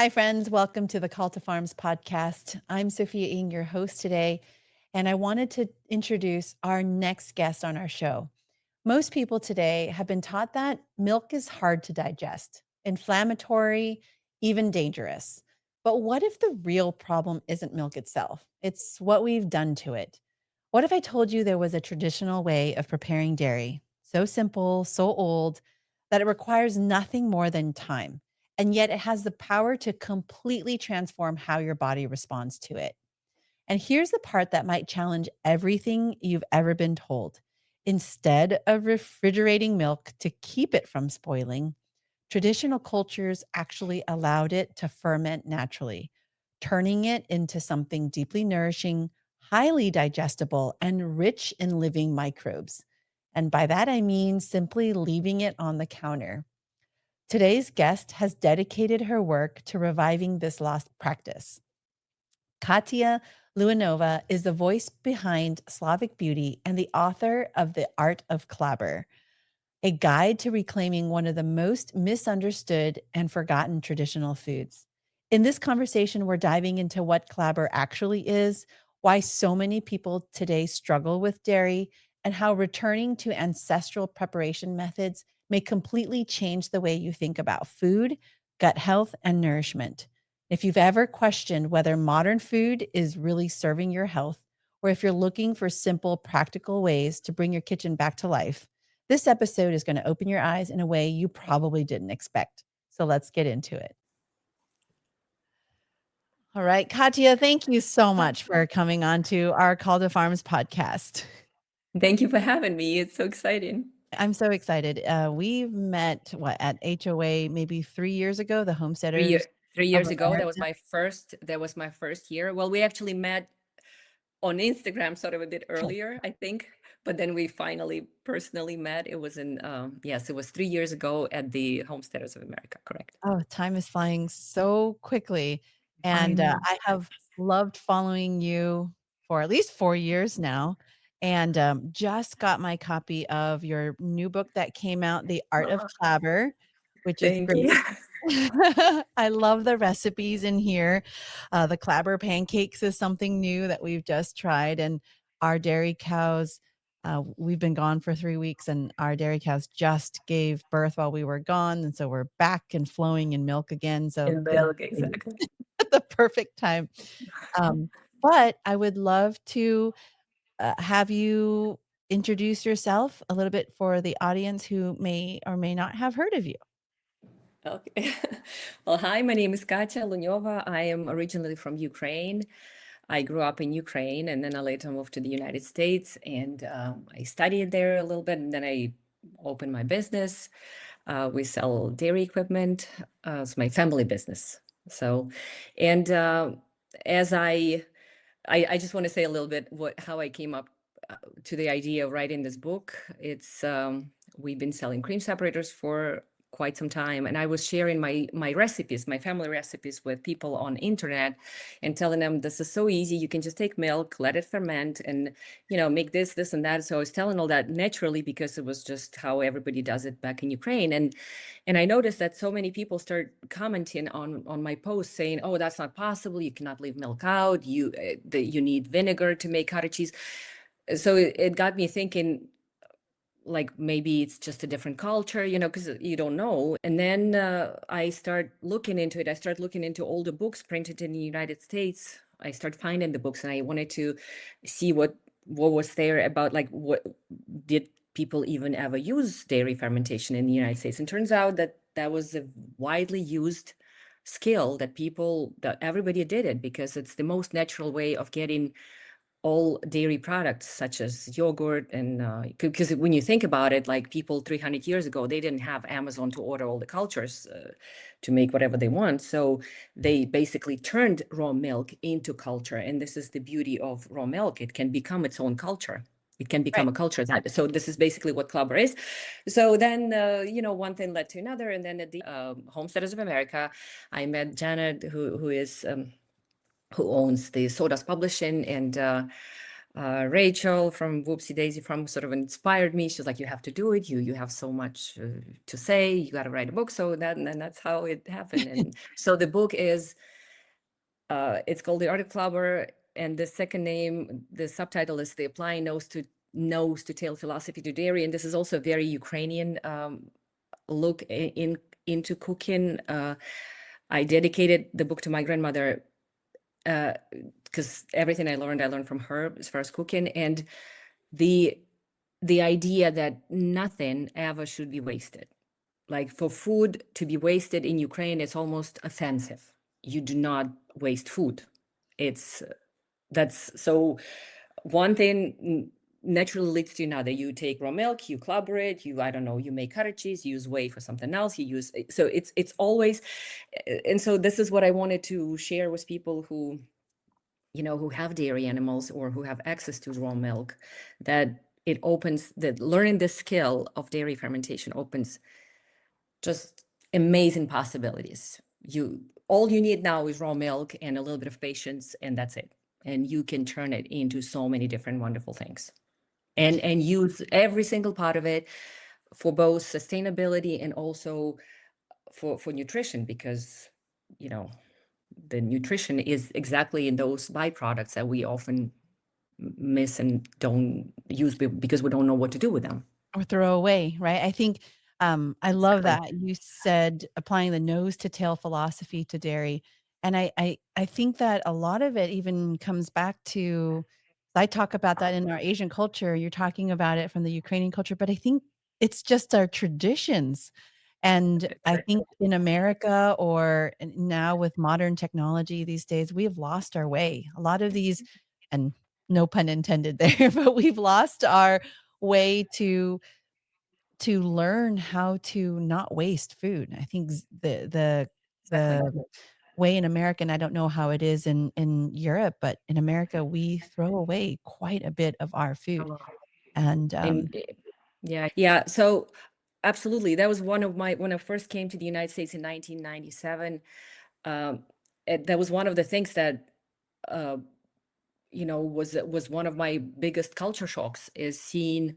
Hi, friends. Welcome to the Call to Farms podcast. I'm Sophia Ing, your host today, and I wanted to introduce our next guest on our show. Most people today have been taught that milk is hard to digest, inflammatory, even dangerous. But what if the real problem isn't milk itself? It's what we've done to it. What if I told you there was a traditional way of preparing dairy, so simple, so old, that it requires nothing more than time? And yet it has the power to completely transform how your body responds to it. And here's the part that might challenge everything you've ever been told. Instead of refrigerating milk to keep it from spoiling, traditional cultures actually allowed it to ferment naturally, turning it into something deeply nourishing, highly digestible, and rich in living microbes. And by that, I mean simply leaving it on the counter. Today's guest has dedicated her work to reviving this lost practice. Katya Luniova is the voice behind Slavic Beauty and the author of The Art of Clabber, a guide to reclaiming one of the most misunderstood and forgotten traditional foods. In this conversation, we're diving into what clabber actually is, why so many people today struggle with dairy, and how returning to ancestral preparation methods may completely change the way you think about food, gut health, and nourishment. If you've ever questioned whether modern food is really serving your health, or if you're looking for simple, practical ways to bring your kitchen back to life, this episode is going to open your eyes in a way you probably didn't expect. So let's get into it. All right, Katya, thank you so much for coming on to our Call to Farms podcast. Thank you for having me. It's so exciting. I'm so excited. We've met at HOA maybe 3 years ago, the Three year, Homesteaders three of years ago, that was America. my first. That was my first year. Well, we actually met on Instagram, sort of a bit Okay. earlier, I think. But then we finally personally met. It was yes, it was 3 years ago at the Homesteaders of America. Correct. Oh, time is flying so quickly. I And know. I have loved following you for at least 4 years now. And just got my copy of your new book that came out, The Art of Oh, Clabber, which is thank great. you. I love the recipes in here. The Clabber pancakes is something new that we've just tried. And our dairy cows, we've been gone for 3 weeks, and our dairy cows just gave birth while we were gone. And so we're back and flowing in milk again. So In good, milk, exactly. the perfect time. Um, but I would love to have you introduce yourself a little bit for the audience who may or may not have heard of you. Okay. Well, hi, my name is Katya Luniova. I am originally from Ukraine. I grew up in Ukraine and then I later moved to the United States and I studied there a little bit and then I opened my business. We sell dairy equipment. It's my family business. So, and as I just want to say a little bit how I came up to the idea of writing this book. It's we've been selling cream separators for quite some time, and I was sharing my recipes, my family recipes, with people on internet, and telling them this is so easy. You can just take milk, let it ferment, and make this and that. So I was telling all that naturally because it was just how everybody does it back in Ukraine, and I noticed that so many people start commenting on my post saying, "Oh, that's not possible. You cannot leave milk out. You need vinegar to make cottage cheese." So it got me thinking, like maybe it's just a different culture, because you don't know. And then I start looking into it. I start looking into all the books printed in the United States. I start finding the books, and I wanted to see what was there about, like, what did people even ever use dairy fermentation in the United States. And turns out that that was a widely used skill, that everybody did it because it's the most natural way of getting all dairy products such as yogurt. And because when you think about it, like, people 300 years ago, they didn't have Amazon to order all the cultures to make whatever they want. So they basically turned raw milk into culture. And this is the beauty of raw milk. It can become its own culture. It can become Right. a culture. So this is basically what Clabber is. So then, one thing led to another. And then at the Homesteaders of America, I met Janet, who owns the Sodas Publishing, and Rachel from Whoopsie Daisy from sort of inspired me. She's like, you have to do it. You have so much to say. You got to write a book. So and then that's how it happened. And so the book is, it's called The Art of Clabber. And the second name, the subtitle is The Applying Nose to Tail Philosophy to Dairy. And this is also a very Ukrainian look into cooking. I dedicated the book to my grandmother because everything I learned from her as far as cooking, and the idea that nothing ever should be wasted. Like for food to be wasted in Ukraine, it's almost offensive. You do not waste food. That's so one thing naturally leads to another. You take raw milk, you clabber it, I don't know, you make cottage cheese, you use whey for something else, so it's always, and so this is what I wanted to share with people who, who have dairy animals or who have access to raw milk, that it opens, that learning the skill of dairy fermentation opens just amazing possibilities. All you need now is raw milk and a little bit of patience, and that's it. And you can turn it into so many different wonderful things, and use every single part of it for both sustainability and also for nutrition, because the nutrition is exactly in those byproducts that we often miss and don't use because we don't know what to do with them. Or throw away, right? I think I love Exactly. that you said applying the nose to tail philosophy to dairy. And I think that a lot of it even comes back to, I talk about that in our Asian culture. You're talking about it from the Ukrainian culture, but I think it's just our traditions. And I think in America or now with modern technology these days, we have lost our way. A lot of these, and no pun intended there, but we've lost our way to learn how to not waste food. I think Exactly. the way in America, and I don't know how it is in Europe, but in America, we throw away quite a bit of our food. And And yeah. So absolutely, that was one of my, when I first came to the United States in 1997. That was one of the things that uh, was one of my biggest culture shocks, is seeing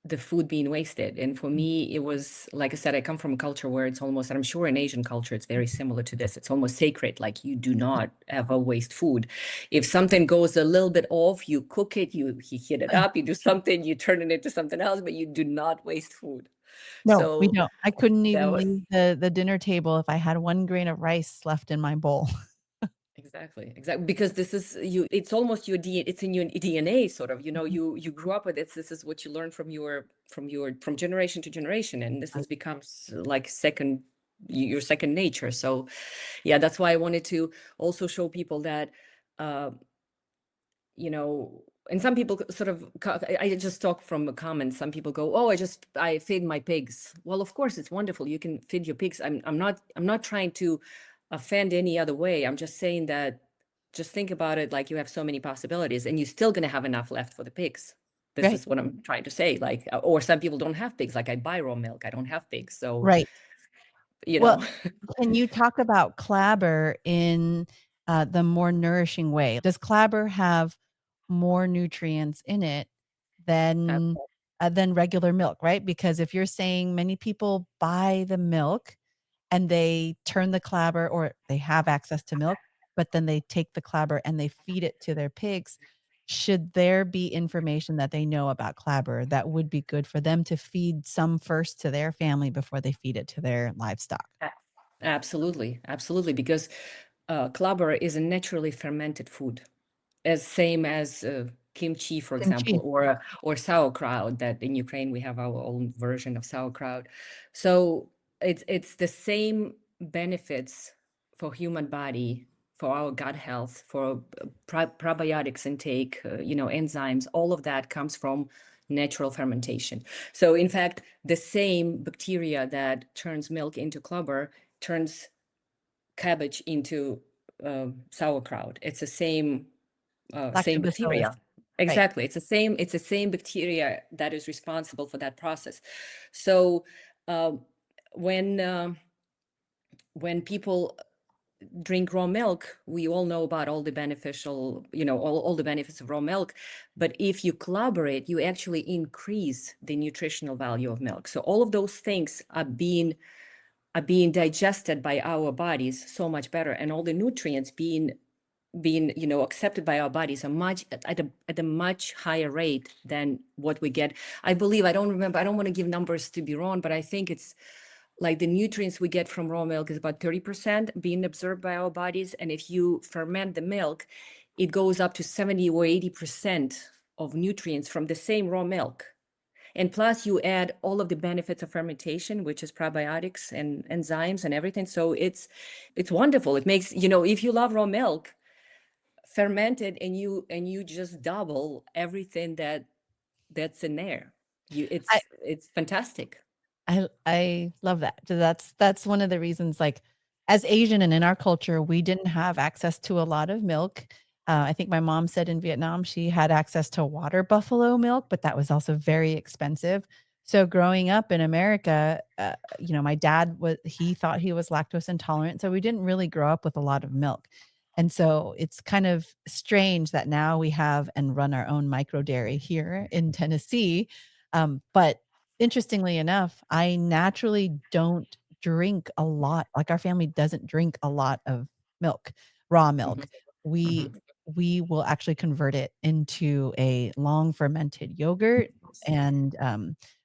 the food being wasted. And for me, it was, like I said, I come from a culture where it's almost, and I'm sure in Asian culture it's very similar to this, it's almost sacred. Like, you do not ever waste food. If something goes a little bit off, you cook it, you heat it up, you do something, you turn it into something else, but you do not waste food. no, we So don't. I couldn't that even was leave the dinner table if I had 1 grain of rice left in my bowl. exactly, because this is you, it's almost your DNA, it's in your DNA, sort of, you grew up with it. This is what you learn from generation to generation, and this has becomes like your second nature. So yeah, that's why I wanted to also show people that, uh, and some people sort of, I just talk from a comment. Some people go, oh, I feed my pigs. Well, of course, it's wonderful. You can feed your pigs. I'm not trying to offend any other way. I'm just saying that, just think about it, like, you have so many possibilities and you're still going to have enough left for the pigs. This Right, is what I'm trying to say. Like, or some people don't have pigs. Like, I buy raw milk. I don't have pigs. So, right. you Well, know, can you talk about Clabber in the more nourishing way? Does Clabber have more nutrients in it ab- than regular milk, right? Because if you're saying many people buy the milk and they turn the Clabber, or they have access to milk, but then they take the Clabber and they feed it to their pigs. Should there be information that they know about Clabber that would be good for them to feed some first to their family before they feed it to their livestock? a- absolutely, because clabber is a naturally fermented food, as same as kimchi, for example, Kimchi. or sauerkraut. That in Ukraine we have our own version of sauerkraut. So it's the same benefits for human body, for our gut health, for probiotics intake, enzymes. All of that comes from natural fermentation. So in fact, the same bacteria that turns milk into clabber turns cabbage into sauerkraut. It's the same Lactobacillus, bacteria. right. Exactly. It's the same bacteria that is responsible for that process. So uh, when uh, when people drink raw milk, we all know about all the beneficial, all the benefits of raw milk. But if you collaborate, you actually increase the nutritional value of milk. So all of those things are being digested by our bodies so much better, and all the nutrients being accepted by our bodies are much at a much higher rate than what we get. I believe, I don't remember, I don't want to give numbers to be wrong, but I think it's like the nutrients we get from raw milk is about 30% being absorbed by our bodies, and if you ferment the milk, it goes up to 70 or 80% of nutrients from the same raw milk. And plus you add all of the benefits of fermentation, which is probiotics and enzymes and everything. So it's wonderful. It makes, if you love raw milk, fermented, and you just double everything that's in there. It's fantastic. I love that. So that's one of the reasons, like, as Asian and in our culture, we didn't have access to a lot of milk. I think my mom said in Vietnam she had access to water buffalo milk, but that was also very expensive. So growing up in America, my dad he thought he was lactose intolerant, so we didn't really grow up with a lot of milk. And so it's kind of strange that now we have and run our own micro dairy here in Tennessee. But interestingly enough, I naturally don't drink a lot. Like, our family doesn't drink a lot of milk, raw Mhm, milk. We mhm. we will actually convert it into a long fermented yogurt and,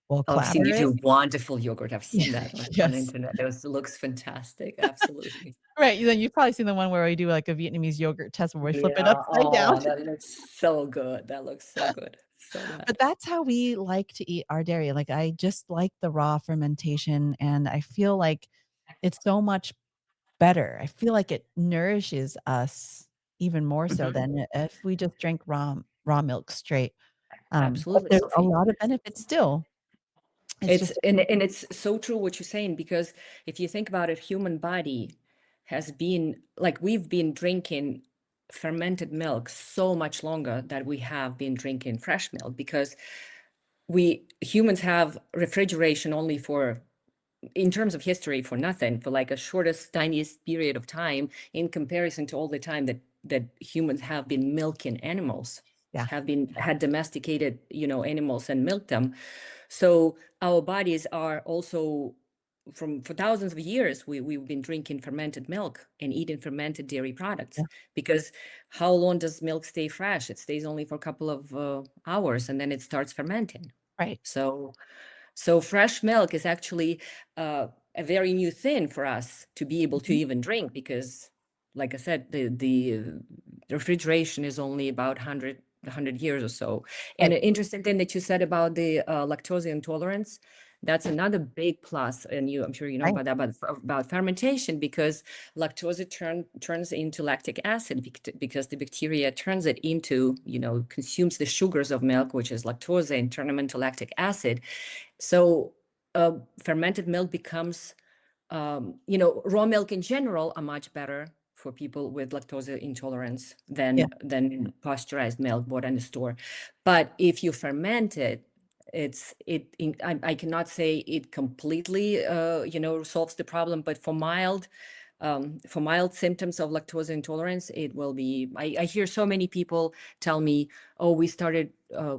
we'll Oh, I've seen clabber you it. do wonderful yogurt. I've seen that on the Yes. internet. It looks fantastic. Absolutely. Right, then you've probably seen the one where we do, like, a Vietnamese yogurt test where we flip it Yeah. upside down. Oh, that looks so good. That looks so good. So But good. that's how we like to eat our dairy. Like, I just like the raw fermentation, and I feel like it's so much better. I feel like it nourishes us even more so Mhm. than if we just drank raw milk straight. But Absolutely, there's a Sophie. lot of benefits still. It's It's just and it's so true what you're saying, because if you think about it, human body has been like, we've been drinking fermented milk so much longer that we have been drinking fresh milk, because we humans have refrigeration only for, in terms of history, for nothing, for like a shortest, tiniest period of time, in comparison to all the time that humans have been milking animals, yeah, had domesticated, animals and milked them. So our bodies are also, for thousands of years, we've been drinking fermented milk and eating fermented dairy products, yeah, because how long does milk stay fresh? It stays only for a couple of hours, and then it starts fermenting. right. So fresh milk is actually a very new thing for us to be able to Mhm. even drink, because, like I said, the refrigeration is only about 100 years or so. And Right. an interesting thing that you said about the lactose intolerance, that's another big plus. And I'm sure you know Right. about that, about fermentation, because lactose turns into lactic acid, because the bacteria turns it into, consumes the sugars of milk, which is lactose, and turn them into lactic acid. So fermented milk becomes, raw milk in general are much better for people with lactose intolerance Yeah. than pasteurized milk bought in the store. But if you ferment it, I cannot say it completely, solves the problem, but for mild symptoms of lactose intolerance, it will be. I hear so many people tell me, "Oh, we started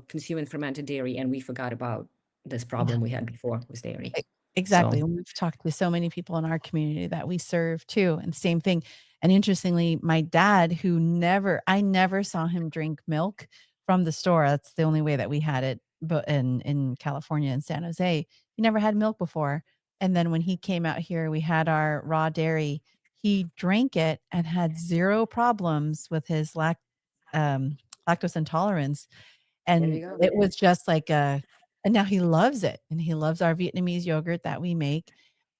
consuming fermented dairy and we forgot about this Yeah. problem we had before with dairy." E So exactly, and we've talked to so many people in our community that we serve too, and same thing. And interestingly, my dad, who never I never saw him drink milk from the store. That's the only way that we had it, but in California, in San Jose, he never had milk before. And then when he came out here, we had our raw dairy. He drank it and had 0 problems with his um, lactose intolerance. there And you go. it was just like a and now he loves it, and he loves our Vietnamese yogurt that we make,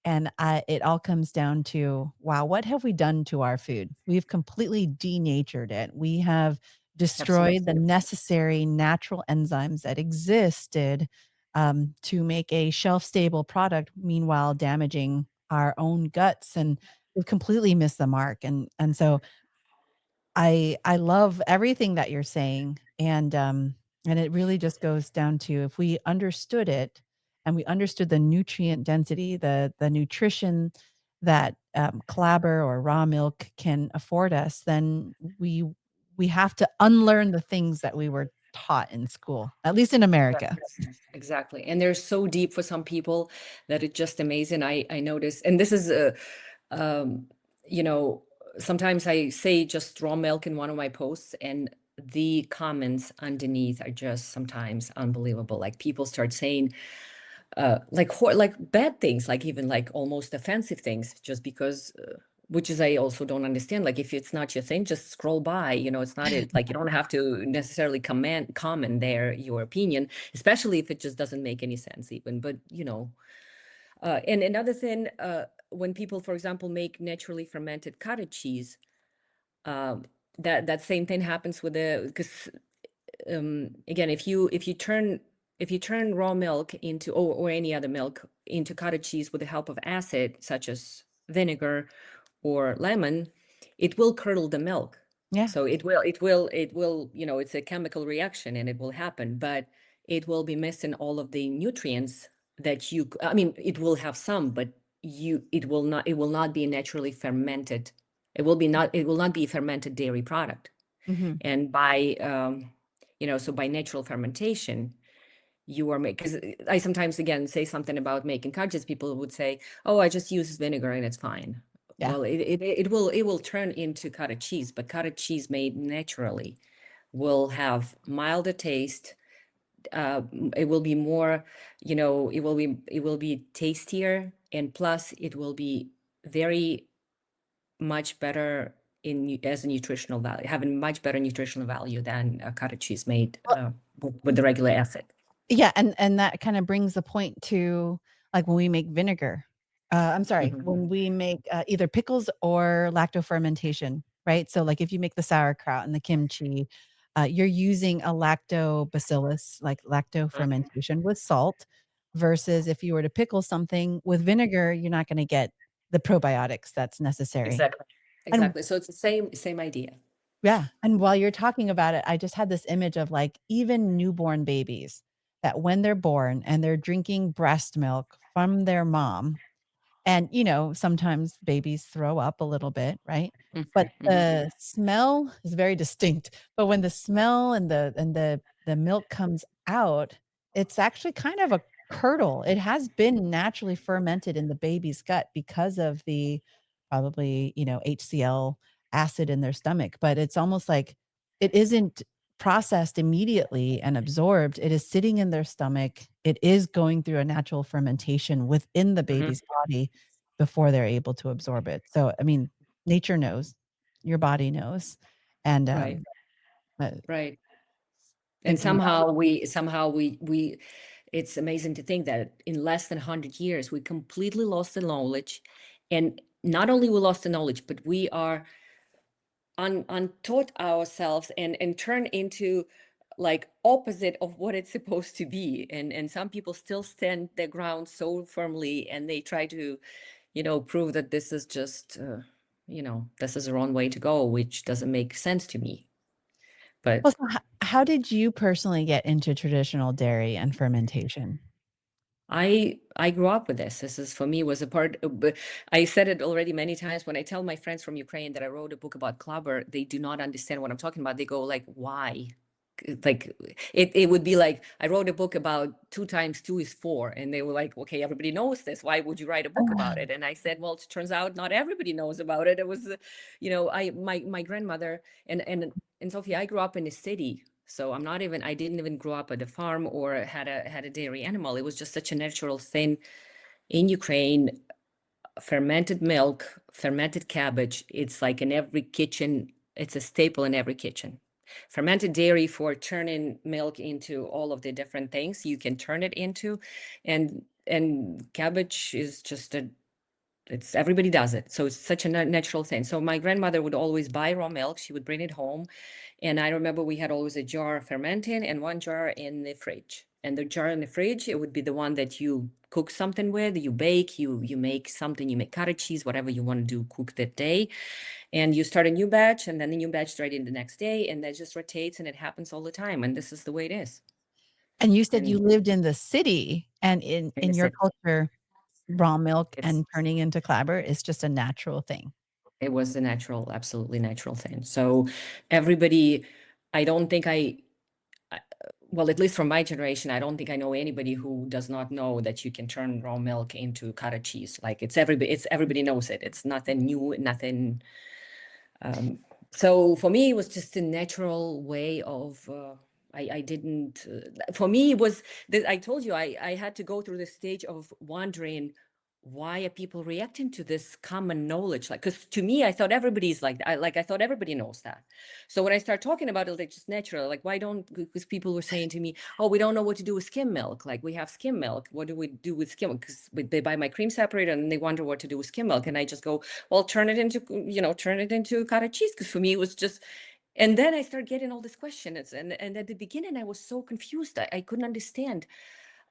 and it all comes down to, wow, what have we done to our food? We've completely denatured it. We have destroyed the Absolutely. necessary natural enzymes that existed, to make a shelf-stable product, meanwhile damaging our own guts, and we've completely missed the mark, and so I love everything that you're saying, and it really just goes down to, if we understood it and we understood the nutrient density, the nutrition that Clabber or raw milk can afford us, then we have to unlearn the things that we were taught in school, at least in America. Exactly. And they're so deep for some people that it's just amazing. I notice, and this is um, you know, sometimes I say just raw milk in one of my posts, and the comments underneath are just sometimes unbelievable. Like people start saying like bad things, like even like almost offensive things, just because which is I also don't understand. Like if it's not your thing, just scroll by. It's not it. Like you don't have to necessarily comment there your opinion, especially if it just doesn't make any sense even. But and another thing, when people, for example, make naturally fermented cottage cheese, um, that same thing happens with the because again, if you turn raw milk into or any other milk into cottage cheese with the help of acid such as vinegar or lemon, it will curdle the milk. Yeah. So it will, it's a chemical reaction and it will happen, but it will be missing all of the nutrients that I mean, it will have some, but it will not be naturally fermented. It will not be a fermented dairy product. Hmm. And by natural fermentation, you are because I sometimes again say something about making cottage. People would say, "Oh, I just use vinegar and it's fine." Yeah. Well, it will turn into cottage cheese, but cottage cheese made naturally will have milder taste. It will be more, it will be tastier, and plus it will be very much better as a nutritional value, having much better nutritional value than a cottage cheese made Well, with the regular acid. yeah, and that kind of brings the point to, like, when we make vinegar. I'm sorry, Mhm. when we make, either pickles or lacto fermentation, right? So, like, if you make the sauerkraut and the kimchi, you're using a lactobacillus, like lacto fermentation with salt, versus if you were to pickle something with vinegar, you're not gonna get the probiotics that's necessary. Exactly. And Exactly. So it's the same idea. yeah, and while you're talking about it, I just had this image of, like, even newborn babies that when they're born and they're drinking breast milk from their mom, and, sometimes babies throw up a little bit, right? But Mhm, mhm. the smell is very distinct. But when the smell and the milk comes out, it's actually kind of a curdle. It has been naturally fermented in the baby's gut because of the probably, HCl acid in their stomach, but it's almost like it isn't processed immediately and absorbed. It is sitting in their stomach. It is going through a natural fermentation within the Mhm. baby's body before they're able to absorb it. So, I mean, nature knows, your body knows, and, Right, uh, right. And thinking about somehow we it's amazing to think that in less than 100 years we completely lost the knowledge. And not only we lost the knowledge, but we are untaught ourselves and turn into like opposite of what it's supposed to be. And some people still stand their ground so firmly, and they try to prove that this is just this is the wrong way to go, which doesn't make sense to me. well, But so how did you personally get into traditional dairy and fermentation? I grew up with this. This is for me was a part. But I said it already many times. When I tell my friends from Ukraine that I wrote a book about Clabber, they do not understand what I'm talking about. They go like, "Why?" Like it would be like I wrote a book about 2 times 2 is 4, and they were like, "Okay, everybody knows this. Why would you write a book about it?" And I said, "Well, it turns out not everybody knows about it. It was, I my grandmother and Sophia. I grew up in a city." So I didn't even grow up at a farm or had a dairy animal. It was just such a natural thing in Ukraine. Fermented milk, fermented cabbage. It's like in every kitchen. It's a staple in every kitchen. Fermented dairy for turning milk into all of the different things you can turn it into, and cabbage is just it's everybody does it. So it's such a natural thing. So my grandmother would always buy raw milk. She would bring it home. And I remember we had always a jar fermenting and one jar in the fridge. And the jar in the fridge, it would be the one that you cook something with, you bake, you make something, you make cottage cheese, whatever you want to do, cook that day. And you start a new batch, and then the new batch start in the next day, and that just rotates, and it happens all the time. And this is the way it is. And you said you And lived in the city, and in in the in your city. culture, raw milk It's and turning into clabber is just a natural thing. it was a natural, absolutely natural thing. So everybody, I don't think well, at least from my generation, I don't think I know anybody who does not know that you can turn raw milk into cottage cheese. Like everybody knows it. It's nothing new, nothing. So for me, it was just a natural way of. I didn't. For me, it was that I told you I had to go through the stage of wondering why are people reacting to this common knowledge, like, because to me I thought everybody's like I thought everybody knows that. So when I start talking about it, like, just natural, like, why don't, because people were saying to me, oh, we don't know what to do with skim milk, like, we have skim milk, what do we do with skim milk? Because they buy my cream separator and they wonder what to do with skim milk, and I just go, well, turn it into cottage cheese, because for me it was just. And then I started getting all these questions, and at the beginning I was so confused. I couldn't understand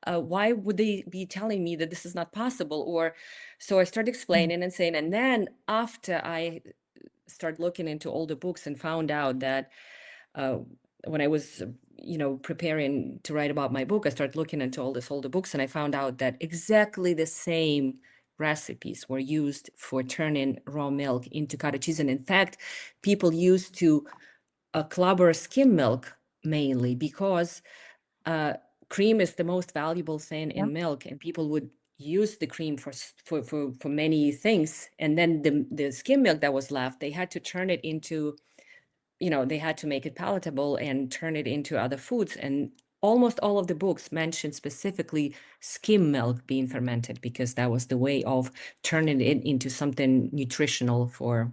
why would they be telling me that this is not possible? Or so I started Mm. explaining and saying, and then after I started looking into all the books and found out that uh, when I was, preparing to write about my book, I started looking into all these older books, and I found out that exactly the same recipes were used for turning raw milk into cottage cheese. And in fact, people used to clabber skim milk mainly because cream is the most valuable thing Yeah. in milk, and people would use the cream for many things. And then the skim milk that was left, they had to turn it into, they had to make it palatable and turn it into other foods. And almost all of the books mention specifically skim milk being fermented because that was the way of turning it into something nutritional for,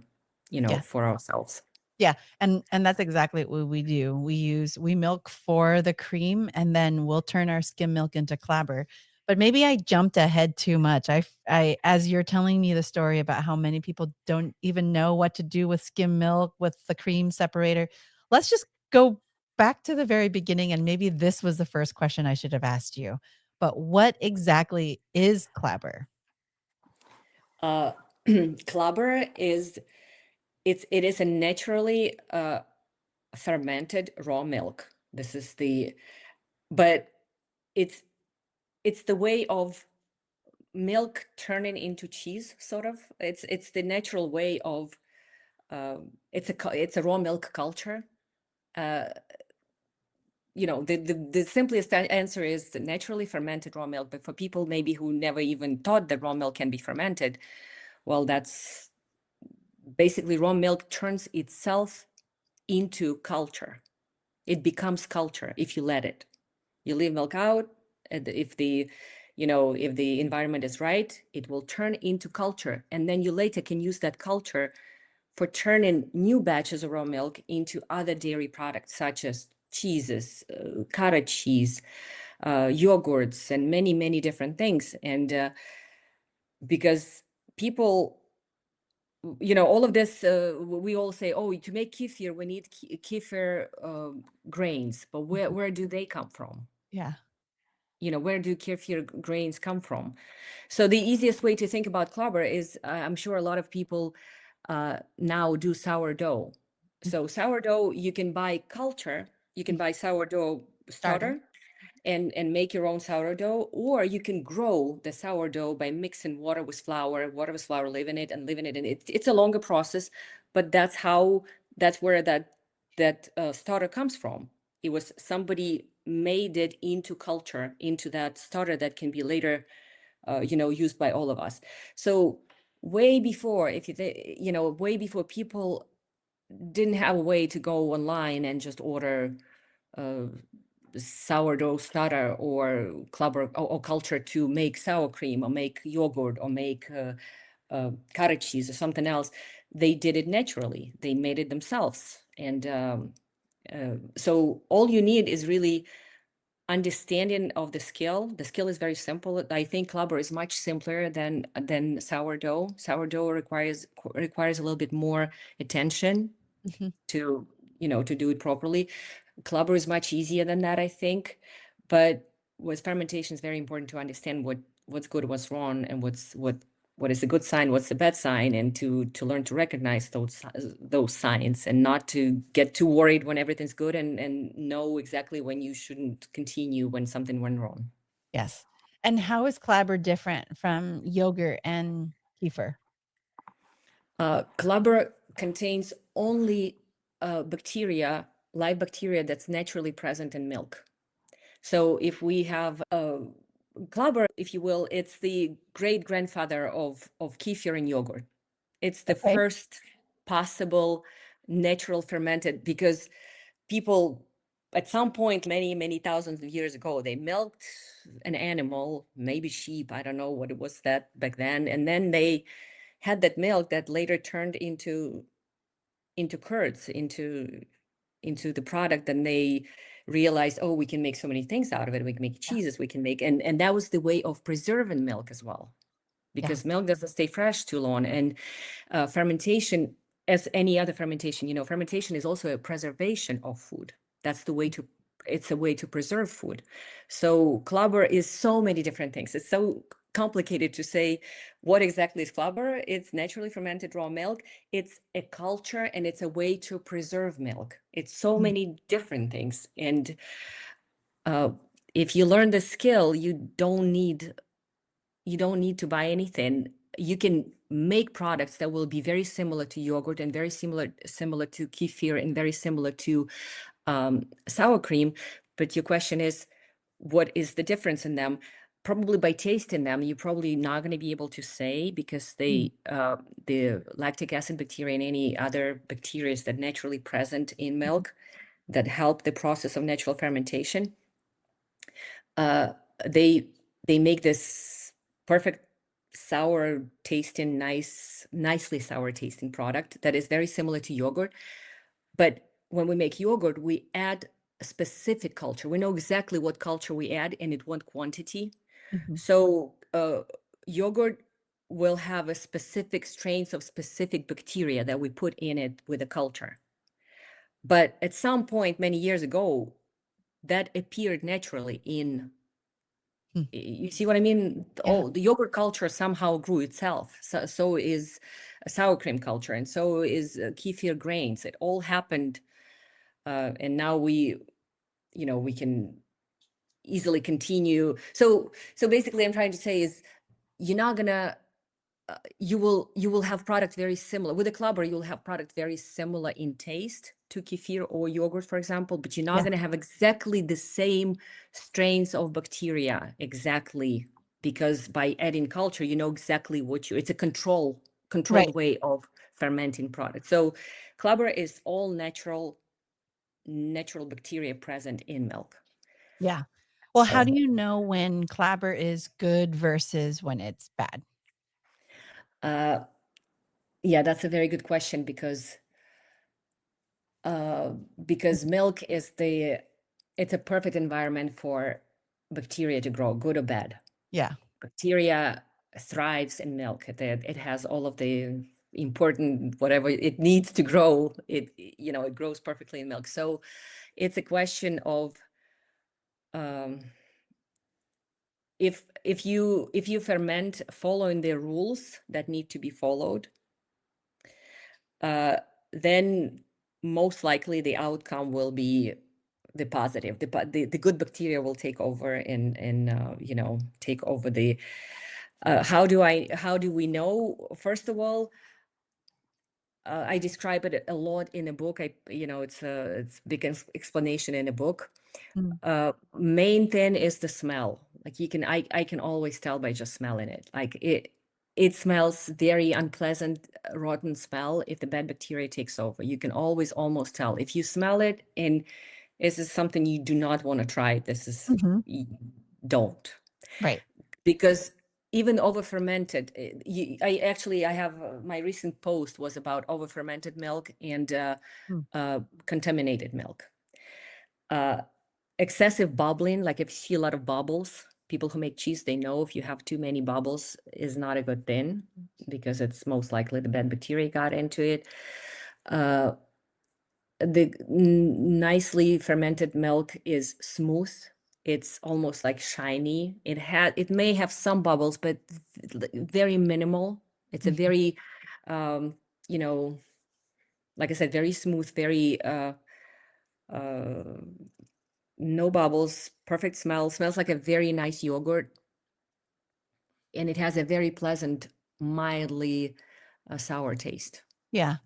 Yeah. for ourselves. Yeah, and that's exactly what we do. We milk for the cream, and then we'll turn our skim milk into clabber. But maybe I jumped ahead too much. As you're telling me the story about how many people don't even know what to do with skim milk with the cream separator. Let's just go back to the very beginning, and maybe this was the first question I should have asked you. But what exactly is clabber? Uh, Clabber it is a naturally fermented raw milk. This is but it's it's the way of milk turning into cheese, sort of. It's the natural way of it's a raw milk culture. Uh, the simplest answer is naturally fermented raw milk. But for people maybe who never even thought that raw milk can be fermented, well, that's basically raw milk turns itself into culture. It becomes culture if you let it. You leave milk out, and if the environment is right, it will turn into culture. And then you later can use that culture for turning new batches of raw milk into other dairy products, such as cheeses, cottage cheese, yogurts, and many, many different things. And because people, all of this, we all say, oh, to make kefir, we need kefir grains. But Mhm. where do they come from? Yeah. Where do kefir grains come from? So the easiest way to think about Clabber is, I'm sure a lot of people now do sourdough. Mm. So sourdough, you can buy culture, you can Mm. buy sourdough Starter. starter and make your own sourdough, or you can grow the sourdough by mixing water with flour, leaving it and leaving it. And it's a longer process, but that's where that starter comes from. It was somebody made it into culture, into that starter that can be later, used by all of us. So way before, if you way before people didn't have a way to go online and just order uh, sourdough starter or Clabber or culture to make sour cream or make yogurt or make cottage cheese or something else. They did it naturally. They made it themselves. And so all you need is really understanding of the skill. The skill is very simple. I think Clabber is much simpler than sourdough. Sourdough requires a little bit more attention Mhm. to to do it properly. Clabber is much easier than that, I think. But with fermentation, it's very important to understand what's good, what's wrong, and what is a good sign, what's a bad sign, and to learn to recognize those signs, and not to get too worried when everything's good, and know exactly when you shouldn't continue when something went wrong. Yes. And how is Clabber different from yogurt and kefir? Clabber contains only live bacteria that's naturally present in milk. So if we have Clabber, if you will, it's the great grandfather of kefir and yogurt. It's the Okay. first possible natural fermented, because people at some point many thousands of years ago, they milked an animal, maybe sheep, I don't know what it was that back then, and then they had that milk that later turned into curds, into the product, and they realized, oh, we can make so many things out of it. We can make Yeah. cheeses, we can make, and that was the way of preserving milk as well, Yeah. because milk doesn't stay fresh too long. And fermentation, as any other fermentation, fermentation is also a preservation of food. That's the way to, it's a way to preserve food. So Clabber is so many different things. It's so complicated to say what exactly is Clabber. It's naturally fermented raw milk. It's a culture, and it's a way to preserve milk. It's so Mm. many different things. And if you learn the skill, you don't need to buy anything. You can make products that will be very similar to yogurt, and very similar to kefir, and very similar to sour cream. But your question is, what is the difference in them? Probably by tasting them, you're probably not going to be able to say, because Mm. the lactic acid bacteria and any other bacteria that naturally present in Mhm. milk that help the process of natural fermentation, uh, they they make this perfect sour tasting, nicely sour tasting product that is very similar to yogurt. But when we make yogurt, we add a specific culture. We know exactly what culture we add and in what quantity. Mhm. So yogurt will have a specific strains of specific bacteria that we put in it with a culture. But at some point many years ago, that appeared naturally in, Mm. you see what I mean? Yeah. Oh, the yogurt culture somehow grew itself. So is a sour cream culture, and so is kefir grains. It all happened, and now we can easily continue. So basically, I'm trying to say is, you're not gonna you will have product very similar with a Clabber. You'll have product very similar in taste to kefir or yogurt, for example, but you're not Yeah. going to have exactly the same strains of bacteria exactly, because by adding culture, you know exactly it's a controlled Right. way of fermenting product. So Clabber is all natural bacteria present in milk. Yeah. Well, how So do you know when Clabber is good versus when it's bad? uh yeah, that's a very good question, because milk is it's a perfect environment for bacteria to grow, good or bad. Yeah. Bacteria thrives in milk. It has all of the important whatever it needs to grow. It grows perfectly in milk. So it's a question of, um, if you ferment following the rules that need to be followed, then most likely the outcome will be the positive. The good bacteria will take over, and take over the. How do we know? First of all, I describe it a lot in a book. It's big explanation in a book. Mm. Main thing is the smell. Like I can always tell by just smelling it. Like it smells very unpleasant, rotten smell. If the bad bacteria takes over, you can always almost tell if you smell it. And this is something you do not want to try. Mhm. Don't, Right. because even over fermented, I have my recent post was about over fermented milk and Mm. contaminated milk. Excessive bubbling, like if you see a lot of bubbles, people who make cheese, they know if you have too many bubbles is not a good thing, because it's most likely the bad bacteria got into it. The nicely fermented milk is smooth. It's almost like shiny. It may have some bubbles, but very minimal. It's a Mhm. very, um, you know, like I said, very smooth, very uh, no bubbles, perfect smell. Smells like a very nice yogurt. and it has a very pleasant, mildly sour taste. Yeah.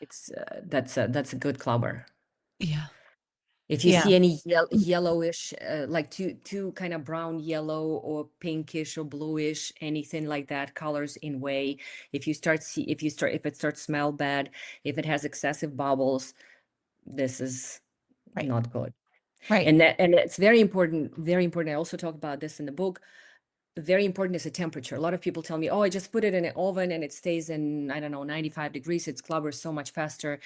It's that's a good clubber. Yeah. If you Yeah. see any yellowish, like two kind of brown yellow or pinkish or bluish, anything like that, colors in whey. If it starts smell bad, if it has excessive bubbles, this is Right. not good. Right. And it's very important, very important. I also talk about this in the book. Very important is the temperature. A lot of people tell me, oh, I just put it in an oven and it stays in, I don't know, 95 degrees. It's clubbers so much faster.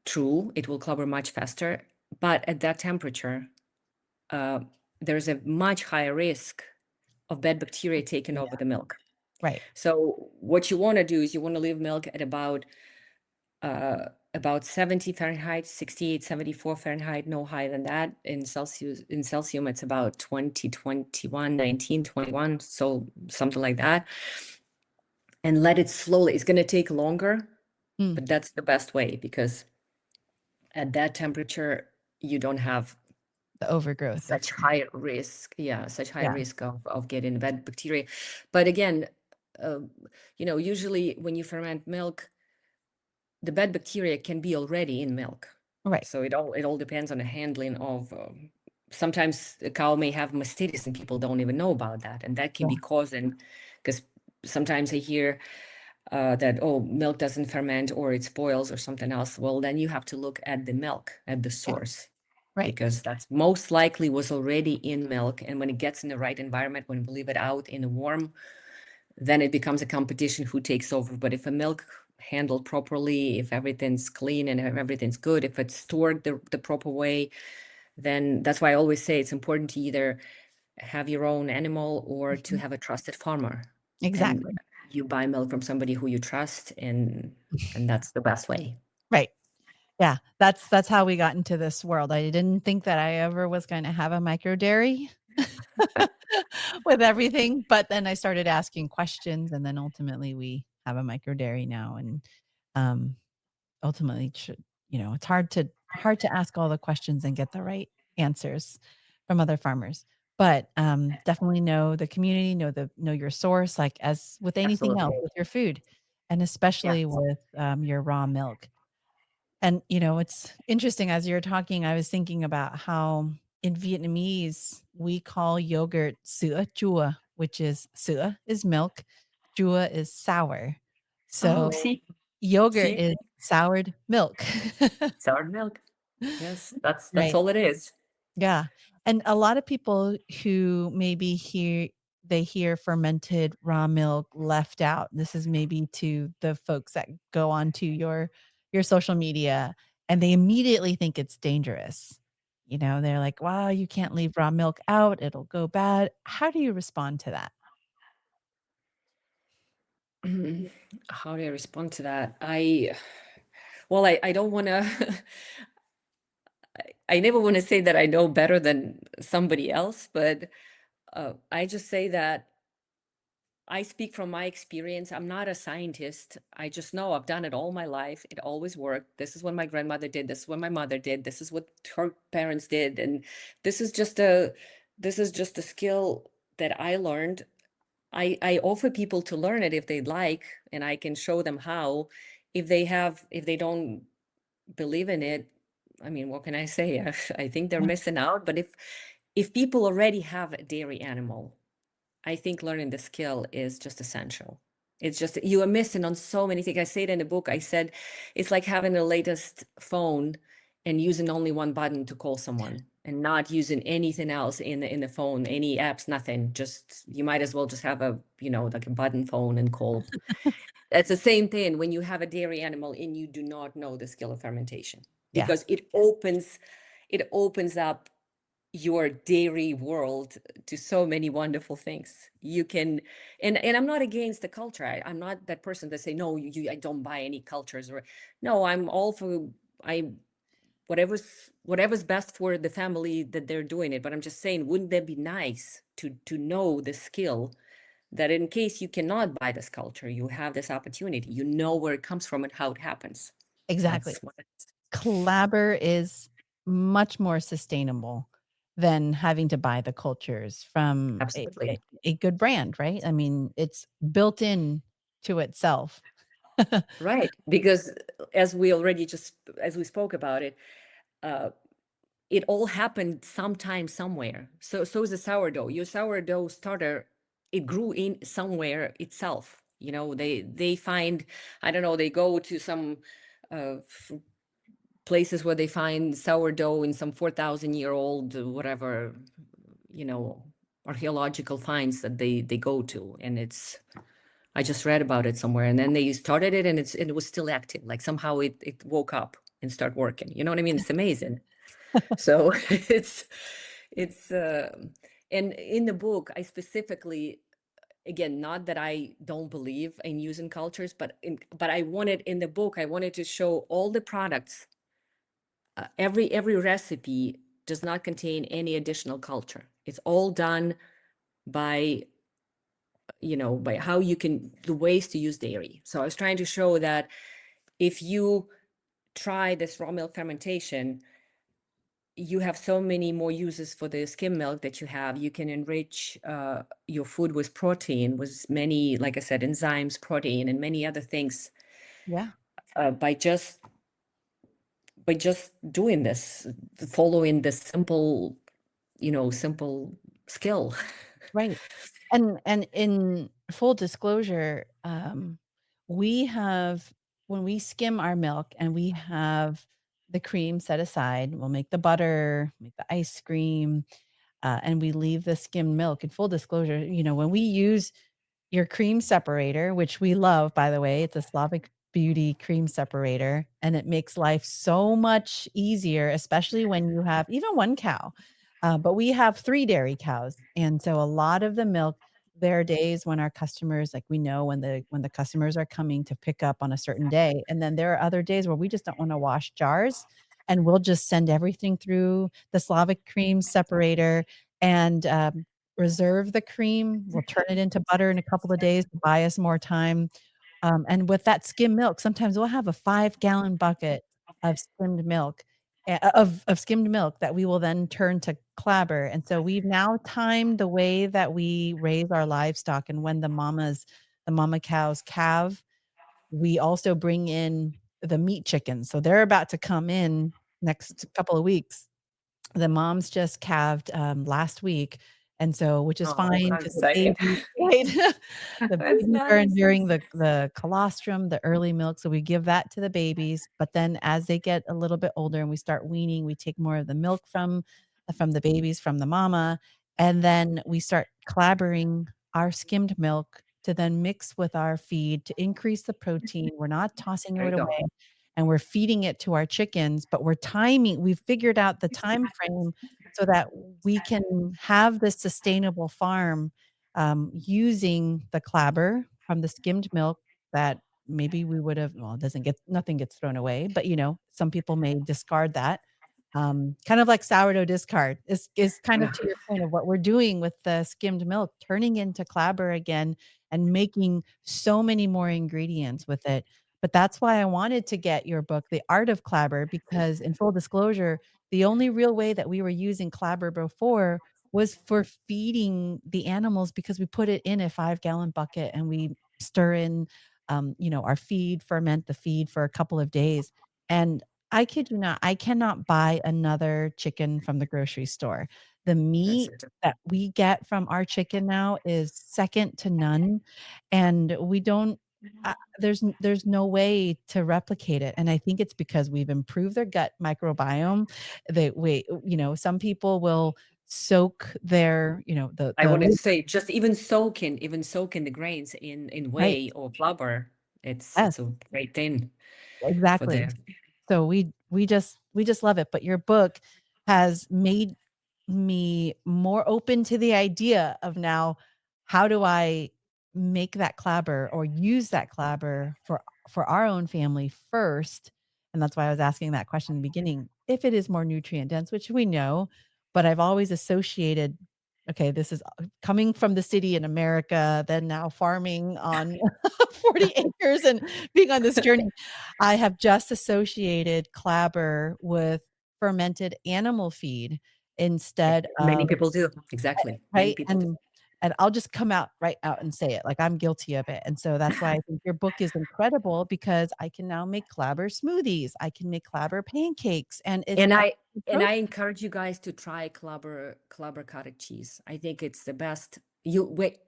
True, it will clubber much faster, but at that temperature, uh, there's a much higher risk of bad bacteria taking over Yeah. the milk. Right. So what you want to do is you want to leave milk at about 70 Fahrenheit, 68, 74 Fahrenheit, no higher than that. In Celsius, it's about 20, 21, 19, 21, so something like that. And let it slowly, it's going to take longer, Mm. but that's the best way, because at that temperature, you don't have The overgrowth of such high risk, such high yeah. risk of getting bad bacteria. But again, uh, usually when you ferment milk, the bad bacteria can be already in milk. Right. So it all depends on the handling of. Sometimes a cow may have mastitis and people don't even know about that, and that can be Yeah. causing, because sometimes I hear that, oh, milk doesn't ferment or it spoils or something else. Well, then you have to look at the milk, at the Yeah. source, Right. because that's most likely was already in milk. And when it gets in the right environment, when we leave it out in a warm, then it becomes a competition who takes over. But if a milk handled properly, if everything's clean and if everything's good, if it's stored the proper way, then that's why I always say it's important to either have your own animal or to Mhm. have a trusted farmer. And Exactly. you buy milk from somebody who you trust, and that's the best way. Right. Yeah. That's how we got into this world. I didn't think that I ever was going to have a micro dairy with everything, but then I started asking questions, and then ultimately we have a micro dairy now, and um ultimately it's hard to ask all the questions and get the right answers from other farmers. But definitely know the community, know your source, like as with anything else Absolutely. with your food, and Yeah. especially with your raw milk. And it's interesting, as you're talking, I was thinking about how in Vietnamese we call yogurt sữa chua, which is sữa is milk, chua is sour. Oh, So see, yogurt see, is soured milk. sour milk. Yes, that's Right. all it is. Yeah. And a lot of people who maybe hear fermented raw milk left out. This is maybe to the folks that go onto your social media, and they immediately think it's dangerous. They're like, "Wow, you can't leave raw milk out. It'll go bad." How do you respond to that? How do I respond to that? I don't want to. I never want to say that I know better than somebody else, but I just say that I speak from my experience. I'm not a scientist. I just know I've done it all my life. It always worked. This is what my grandmother did. This is what my mother did. This is what her parents did. And this is just a this is just a skill that I learned. I offer people to learn it if they'd like, and I can show them how. If they don't believe in it, I mean, what can I say? I think they're Yeah, missing out. But if people already have a dairy animal, I think learning the skill is just essential. It's just you are missing on so many things. I say it in the book. I said it's like having the latest phone and using only one button to call someone and not using anything else in the phone, any apps, nothing. Just you might as well just have a, like a button phone and call. It's the same thing when you have a dairy animal and you do not know the skill of fermentation, yeah, because it opens up your dairy world to so many wonderful things. You can, and I'm not against the culture. I'm not that person that say no, I don't buy any cultures, or no, I'm all for, I whatever's best for the family that they're doing it. But I'm just saying, wouldn't that be nice to know the skill, that in case you cannot buy this culture, you have this opportunity, you know where it comes from and how it happens. exactly. That's what it is. Clabber is much more sustainable than having to buy the cultures from Absolutely. a good brand, right? I mean, it's built in to itself. Right. Because as we spoke about it, uh, it all happened sometime somewhere. So is the sourdough. Your sourdough starter, it grew in somewhere itself. They find, I don't know, they go to some places where they find sourdough in some 4,000-year-old whatever, you know, archaeological finds that they go to, and I just read about it somewhere, and then they started it, and it was still active. Like somehow it woke up and start working. You know what I mean? It's amazing. So it's and in the book, I specifically, again, not that I don't believe in using cultures, but I wanted in the book, I wanted to show all the products. Every recipe does not contain any additional culture. It's all done by by how you can, the ways to use dairy. So I was trying to show that if you try this raw milk fermentation, you have so many more uses for the skim milk that you have. You can enrich your food with protein, with many, like I said, enzymes, protein, and many other things, Yeah. by just doing this, following this simple skill. Right. And in full disclosure, we have when we skim our milk and we have the cream set aside, we'll make the butter, make the ice cream, and we leave the skimmed milk. In full disclosure, when we use your cream separator, which we love, by the way, it's a Slavic Beauty cream separator, and it makes life so much easier, especially when you have even one cow. But we have 3 dairy cows, and so a lot of the milk, there are days when our customers, like, we know when the customers are coming to pick up on a certain day, and then there are other days where we just don't wanna wash jars, and we'll just send everything through the Slavic cream separator and, reserve the cream. We'll turn it into butter in a couple of days to buy us more time. And with that skim milk, sometimes we'll have a 5-gallon bucket of skimmed milk, of skimmed milk that we will then turn to clabber. And so we've now timed the way that we raise our livestock, and when the mama cows calve, we also bring in the meat chickens. So they're about to come in next couple of weeks. The moms just calved, last week, and so which is Oh, fine I'm because the excited. babies right? The That's babies are nice. enduring the colostrum, the early milk, so we give that to the babies, but then as they get a little bit older and we start weaning, we take more of the milk from the babies, from the mama, and then we start clabbering our skimmed milk to then mix with our feed to increase the protein. We're not tossing There it you go. away, and we're feeding it to our chickens, but we've figured out the time frame so that we can have this sustainable farm, using the clabber from the skimmed milk that maybe we would have, well, it doesn't get nothing gets thrown away, but, some people may discard that. Kind of like sourdough discard is kind of to your point of what we're doing with the skimmed milk, turning into clabber again and making so many more ingredients with it. But that's why I wanted to get your book, The Art of Clabber, because in full disclosure, the only real way that we were using clabber before was for feeding the animals because we put it in a 5-gallon bucket and we stir in, our feed, ferment the feed for a couple of days. And I kid you not, I cannot buy another chicken from the grocery store. The That's meat it. that we get from our chicken now is second to none, and we don't there's no way to replicate it, and I think it's because we've improved their gut microbiome. Some people will soak their, I wanted to say, just even soaking the grains in right, whey or blubber, yes, it's a great thing for exactly. the. So we just love it, but your book has made me more open to the idea of now, how do I make that clabber or use that clabber for our own family first? And that's why I was asking that question in the beginning, if it is more nutrient dense, which we know, but I've always associated, okay, this is coming from the city in America, then now farming on 40 acres and being on this journey. I have just associated clabber with fermented animal feed. instead Many of people do. Exactly. Many right? people do. And I'll just come out right out and say it, like, I'm guilty of it, and so that's why I think your book is incredible because I can now make Clabber smoothies, I can make Clabber pancakes, and it's And all I and pro I encourage you guys to try Clabber cottage cheese. I think it's the best.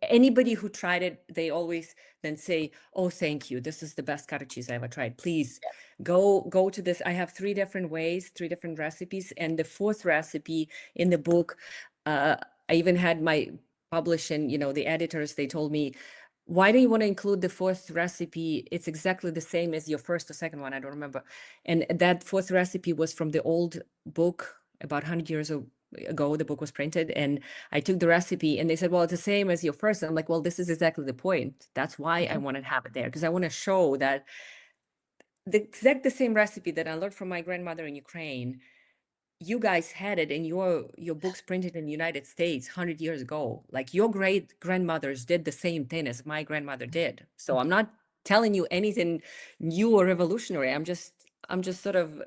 Anybody who tried it, they always then say, "Oh, thank you. This is the best cottage cheese I ever tried. Please go to this." I have three different ways, three different recipes, and the fourth recipe in the book, I even had my publishing, the editors, they told me, why do you want to include the fourth recipe? It's exactly the same as your first or second one. I don't remember. And that fourth recipe was from the old book about 100 years ago. The book was printed. And I took the recipe and they said, well, it's the same as your first. And I'm like, well, this is exactly the point. That's why I Mhm. wanted to have it there, because I want to show that the same recipe that I learned from my grandmother in Ukraine, you guys had it in your books printed in the United States 100 years ago. Like your great grandmothers did the same thing as my grandmother did. So I'm not telling you anything new or revolutionary. I'm just sort of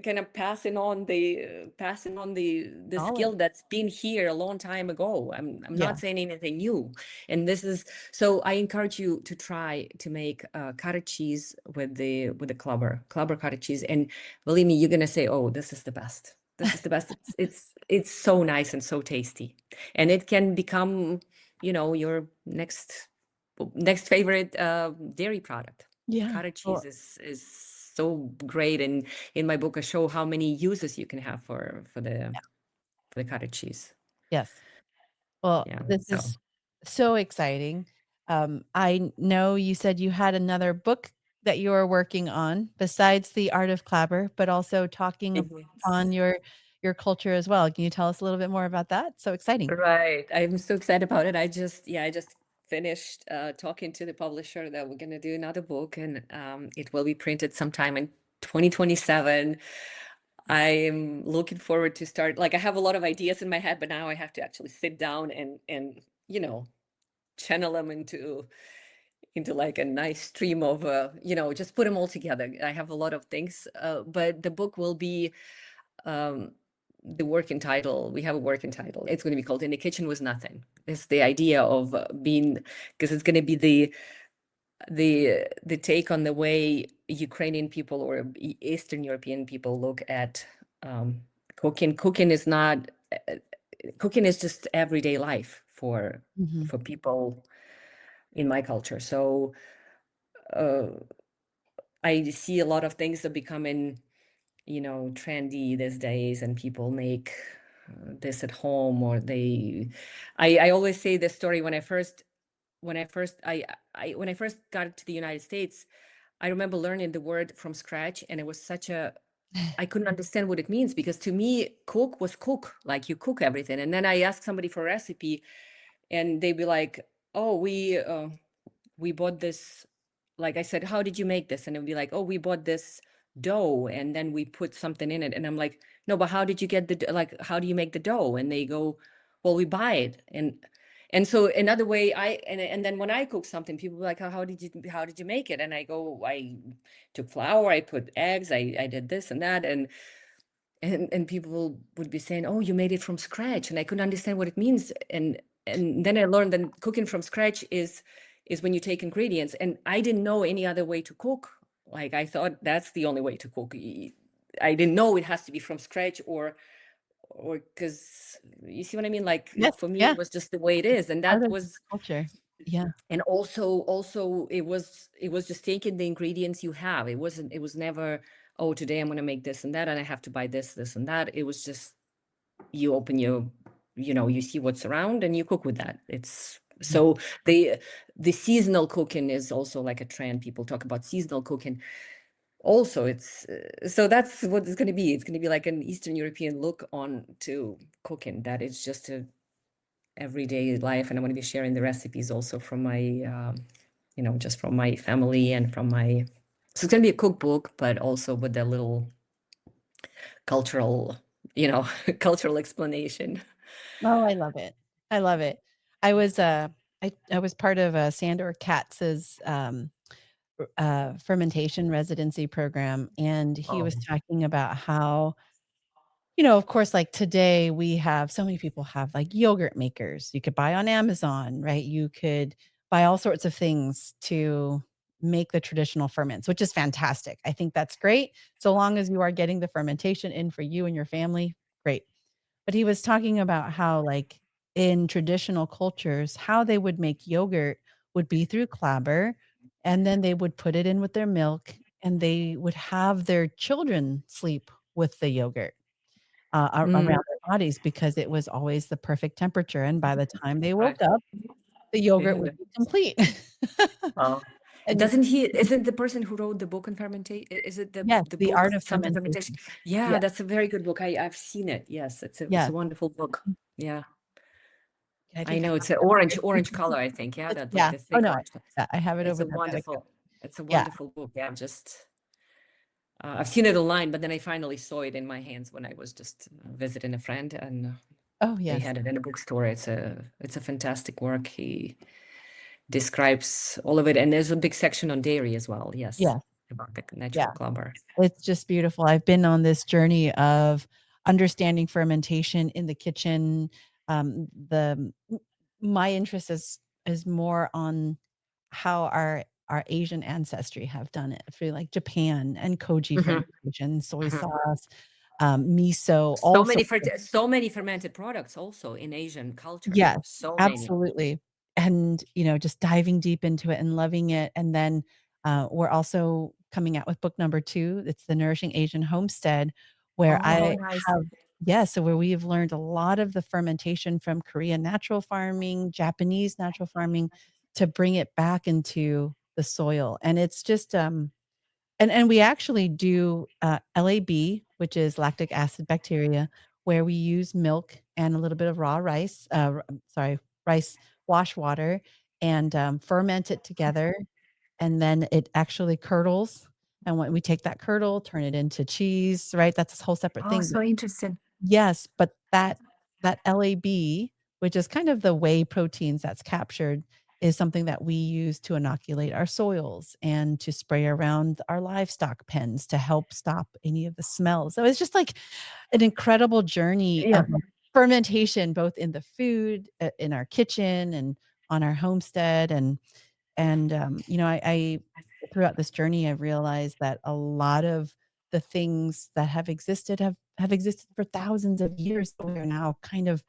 kind of passing on the skill Knowledge. that's been here a long time ago. I'm Yeah. not saying anything new. And this is so I encourage you to try to make cottage cheese with the Clabber cottage cheese. And believe me, you're gonna say, oh, this is the best. This is the best. It's so nice and so tasty. And it can become, your next favorite dairy product. Yeah. Cottage cheese Well, is so great, and in my book I show how many uses you can have for the cottage cheese. yes. Well, Yeah. this So is so exciting. I know you said you had another book that you are working on besides The Art of Clabber, but also talking yes. upon your culture as well. Can you tell us a little bit more about that? So exciting. Right. I'm so excited about it. I just finished talking to the publisher that we're gonna do another book, and it will be printed sometime in 2027. I'm looking forward to start. Like I have a lot of ideas in my head, but now I have to actually sit down and channel them into like a nice stream of just put them all together. I have a lot of things, but the book will be um the working title. We have a working title. It's going to be called In the Kitchen with Nothing. It's the idea of being, because it's going to be the take on the way Ukrainian people or Eastern European people look at um cooking. Cooking is just everyday life for Mhm. people in my culture. So uh, I see a lot of things are becoming, trendy these days, and people make this at home, or I always say this story when I first got to the United States. I remember learning the word from scratch, and it was I couldn't understand what it means, because to me, cook was cook, like you cook everything. And then I asked somebody for a recipe, and they'd be like, "Oh, we bought this." Like I said, how did you make this? And it would be like, oh, we bought this dough and then we put something in it. And I'm like, no, but how did you get like, how do you make the dough? And they go, well, we buy it. And so another way and then when I cook something, people are like, how did you make it? And I go, I took flour, I put eggs, I did this and that. And people would be saying, oh, you made it from scratch. And I couldn't understand what it means. And then I learned that cooking from scratch is when you take ingredients, and I didn't know any other way to cook. Like I thought that's the only way to cook. I didn't know it has to be from scratch, or because you see what I mean? Like Yes, for me, yeah, it was just the way it is. And part that of the was culture. Yeah. and also it was just taking the ingredients you have. It was never, oh, today I'm going to make this and that, and I have to buy this and that. It was just, you open you see what's around and you cook with that. It's Yeah. so the seasonal cooking is also like a trend. People talk about seasonal cooking also. It's so that's what it's going to be. It's going to be like an Eastern European look on to cooking, that is just a everyday life. And I'm going to be sharing the recipes also from my just from my family and from my, so it's going to be a cookbook, but also with a little cultural, cultural explanation. Oh, I love it. I love it. I was, I was part of, Sandor Katz's, fermentation residency program, and he was Oh, talking about how of course, like today we have so many people have like yogurt makers you could buy on Amazon, right? You could buy all sorts of things to make the traditional ferments, which is fantastic. I think that's great. So long as you are getting the fermentation in for you and your family, great. But he was talking about how, like, in traditional cultures, how they would make yogurt would be through Clabber, and then they would put it in with their milk, and they would have their children sleep with the yogurt, around Mm, their bodies because it was always the perfect temperature, and by the time they right. woke up, the yogurt Yeah. would be complete. Oh. And you Doesn't he, isn't the person who wrote the book on fermentation, is it yes, the The book Art of something fermentation? Fermentation. Yeah, Yeah, that's a very good book. I've seen it. Yes, it's yeah. a wonderful book. Yeah. I I think I know have it's an it orange color, I think. Yeah, it's that like yeah. the Oh, thick no, orange. I have it It's over a there, I gotta go. Yeah. wonderful book. Yeah, I've seen it online, but then I finally saw it in my hands when I was just visiting a friend, and Oh, they yes. had it in a bookstore. It's a fantastic work. He describes all of it, and there's a big section on dairy as well. Yes, Yes. about the natural Yeah. clubber. It's just beautiful. I've been on this journey of understanding fermentation in the kitchen. The My interest is more on how our Asian ancestry have done it through like Japan and koji Mhm, fermentation, soy mhm. sauce, miso, all sorts of So many fermented products also in Asian culture. yes, So many. absolutely. And, just diving deep into it and loving it. And then we're also coming out with book number 2. It's the Nourishing Asian Homestead, where Oh, I nice. have yeah, so where we have learned a lot of the fermentation from Korean natural farming, Japanese natural farming, to bring it back into the soil. And it's just and we actually do, LAB, which is lactic acid bacteria, where we use milk and a little bit of raw rice, sorry, rice wash water and, ferment it together, and then it actually curdles, and when we take that curdle, turn it into cheese, right? That's a whole separate Oh, thing. so interesting. Yes, but that LAB, which is kind of the whey proteins that's captured, is something that we use to inoculate our soils and to spray around our livestock pens to help stop any of the smells. So it's just like an incredible journey Yeah, of fermentation, both in the food, in our kitchen and on our homestead. I throughout this journey, I've realized that a lot of the things that have existed for thousands of years, but we are now kind of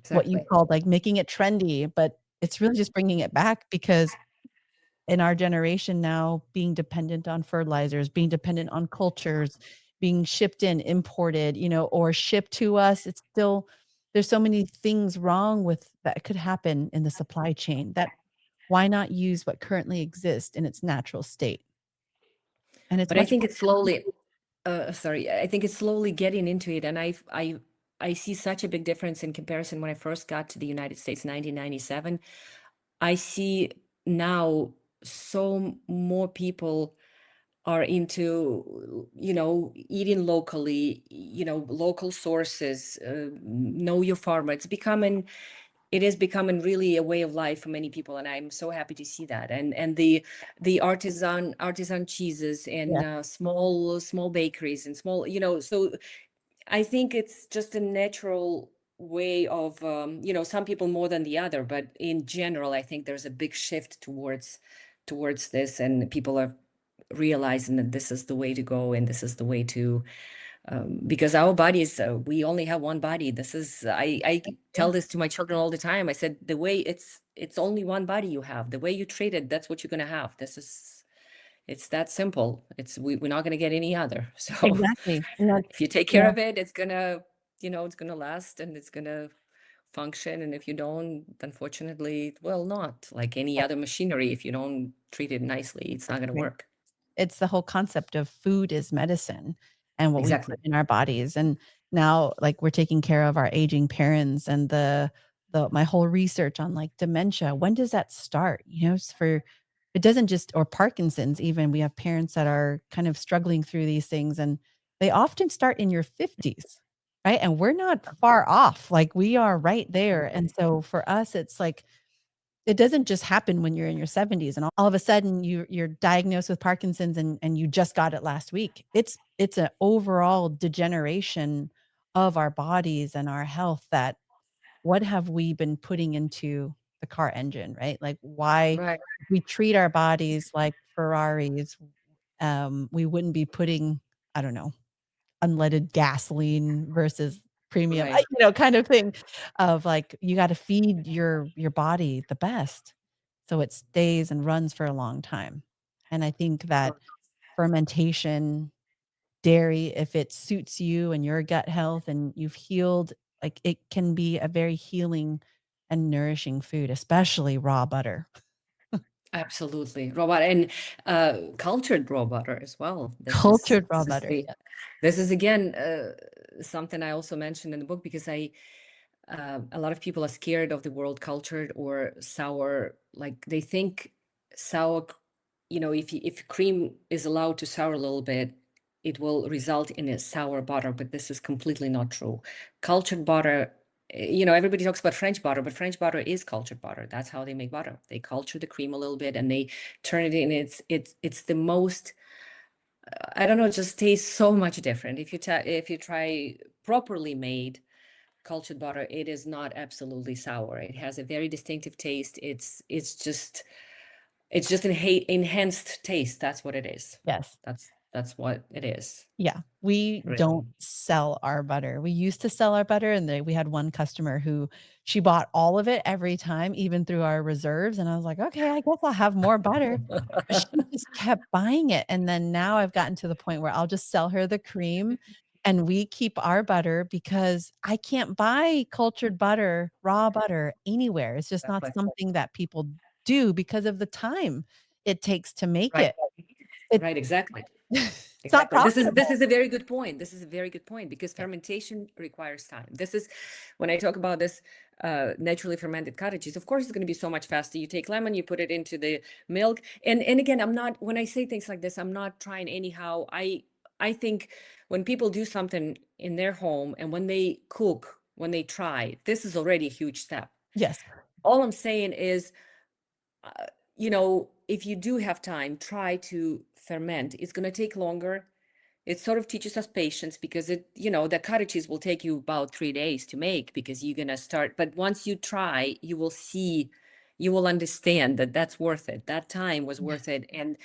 what you exactly. called, like, making it trendy, but it's really just bringing it back because in our generation now, being dependent on fertilizers, being dependent on cultures, being shipped in, imported, or shipped to us, it's still there's so many things wrong with that could happen in the supply chain that why not use what currently exists in its natural state? And it's But I much think more it's slowly, sorry, I think it's slowly getting into it. And I see such a big difference in comparison when I first got to the United States, 1997. I see now more people are into, eating locally, local sources, know your farmer. It is becoming really a way of life for many people, and I'm so happy to see that. And the artisan cheeses and yeah, small bakeries and small, so I think it's just a natural way of, some people more than the other, but in general, I think there's a big shift towards this, and people are realizing that this is the way to go, and this is the way to, because our bodies, we only have one body. I yeah, tell this to my children all the time. I said, the way it's only one body you have. The way you treat it, that's what you're gonna have. It's that simple. We're not gonna get any other. So exactly, and that's if you take care yeah, of it, it's gonna last and it's gonna function. And if you don't, unfortunately, it will not. Like any right, other machinery, if you don't treat it nicely, it's not gonna right. work. It's the whole concept of food is medicine and what we put Exactly. in our bodies, and now, like, we're taking care of our aging parents and the my whole research on, like, dementia, when does that start? S for it doesn't just or Parkinson's even, we have parents that are kind of struggling through these things, and they often start in your 50s, right? And we're not far off, like, we are right there, and so for us, it's like it doesn't just happen when you're in your 70s and all of a sudden you're diagnosed with Parkinson's and you just got it last week. It's an overall degeneration of our bodies and our health that what have we been putting into the car engine, right? Like, why Right, if we treat our bodies like Ferraris, we wouldn't be putting, I don't know, unleaded gasoline versus premium, right. kind of thing of like, you gotta feed your body the best so it stays and runs for a long time. And I think that fermentation, dairy, if it suits you and your gut health and you've healed, like, it can be a very healing and nourishing food, especially raw butter. Absolutely. Raw butter and cultured raw butter as well. This is Cultured raw this is butter, the yeah. this is again something I also mentioned in the book because a lot of people are scared of the word cultured or sour. Like they think sour, if cream is allowed to sour a little bit, it will result in a sour butter, but this is completely not true. Cultured butter, everybody talks about French butter, but French butter is cultured butter. That's how they make butter. They culture the cream a little bit and they turn it in. It's the most, I don't know, it just tastes so much different. If you try properly made cultured butter, it is not absolutely sour. It has a very distinctive taste. It's just an enhanced taste. That's what it is. Yes. That's what it is. Yeah, we don't Really. sell our butter. We used to sell our butter, and we had one customer who she bought all of it every time, even through our reserves, and I was like, "Okay, I guess I'll have more butter." But she just kept buying it, and then now I've gotten to the point where I'll just sell her the cream, and we keep our butter because I can't buy cultured butter, raw butter anywhere. It's just not Exactly. something that people do because of the time it takes to make Right. it. It Right. Exactly. it's not Exactly. This profitable. is a very good point. This is a very good point because fermentation requires time. This is when I talk about this naturally fermented cottages. Of course, it's going to be so much faster. You take lemon, you put it into the milk, and again, I'm not when I say things like this, I'm not trying anyhow. I think when people do something in their home and when they cook, when they try, this is already a huge step. Yes. All I'm saying is if you do have time, try to ferment. It's going to take longer. It sort of teaches us patience because the cottages will take you about 3 days to make because you're going to start. But once you try, you will understand that that's worth it. That time was Yeah, worth it. And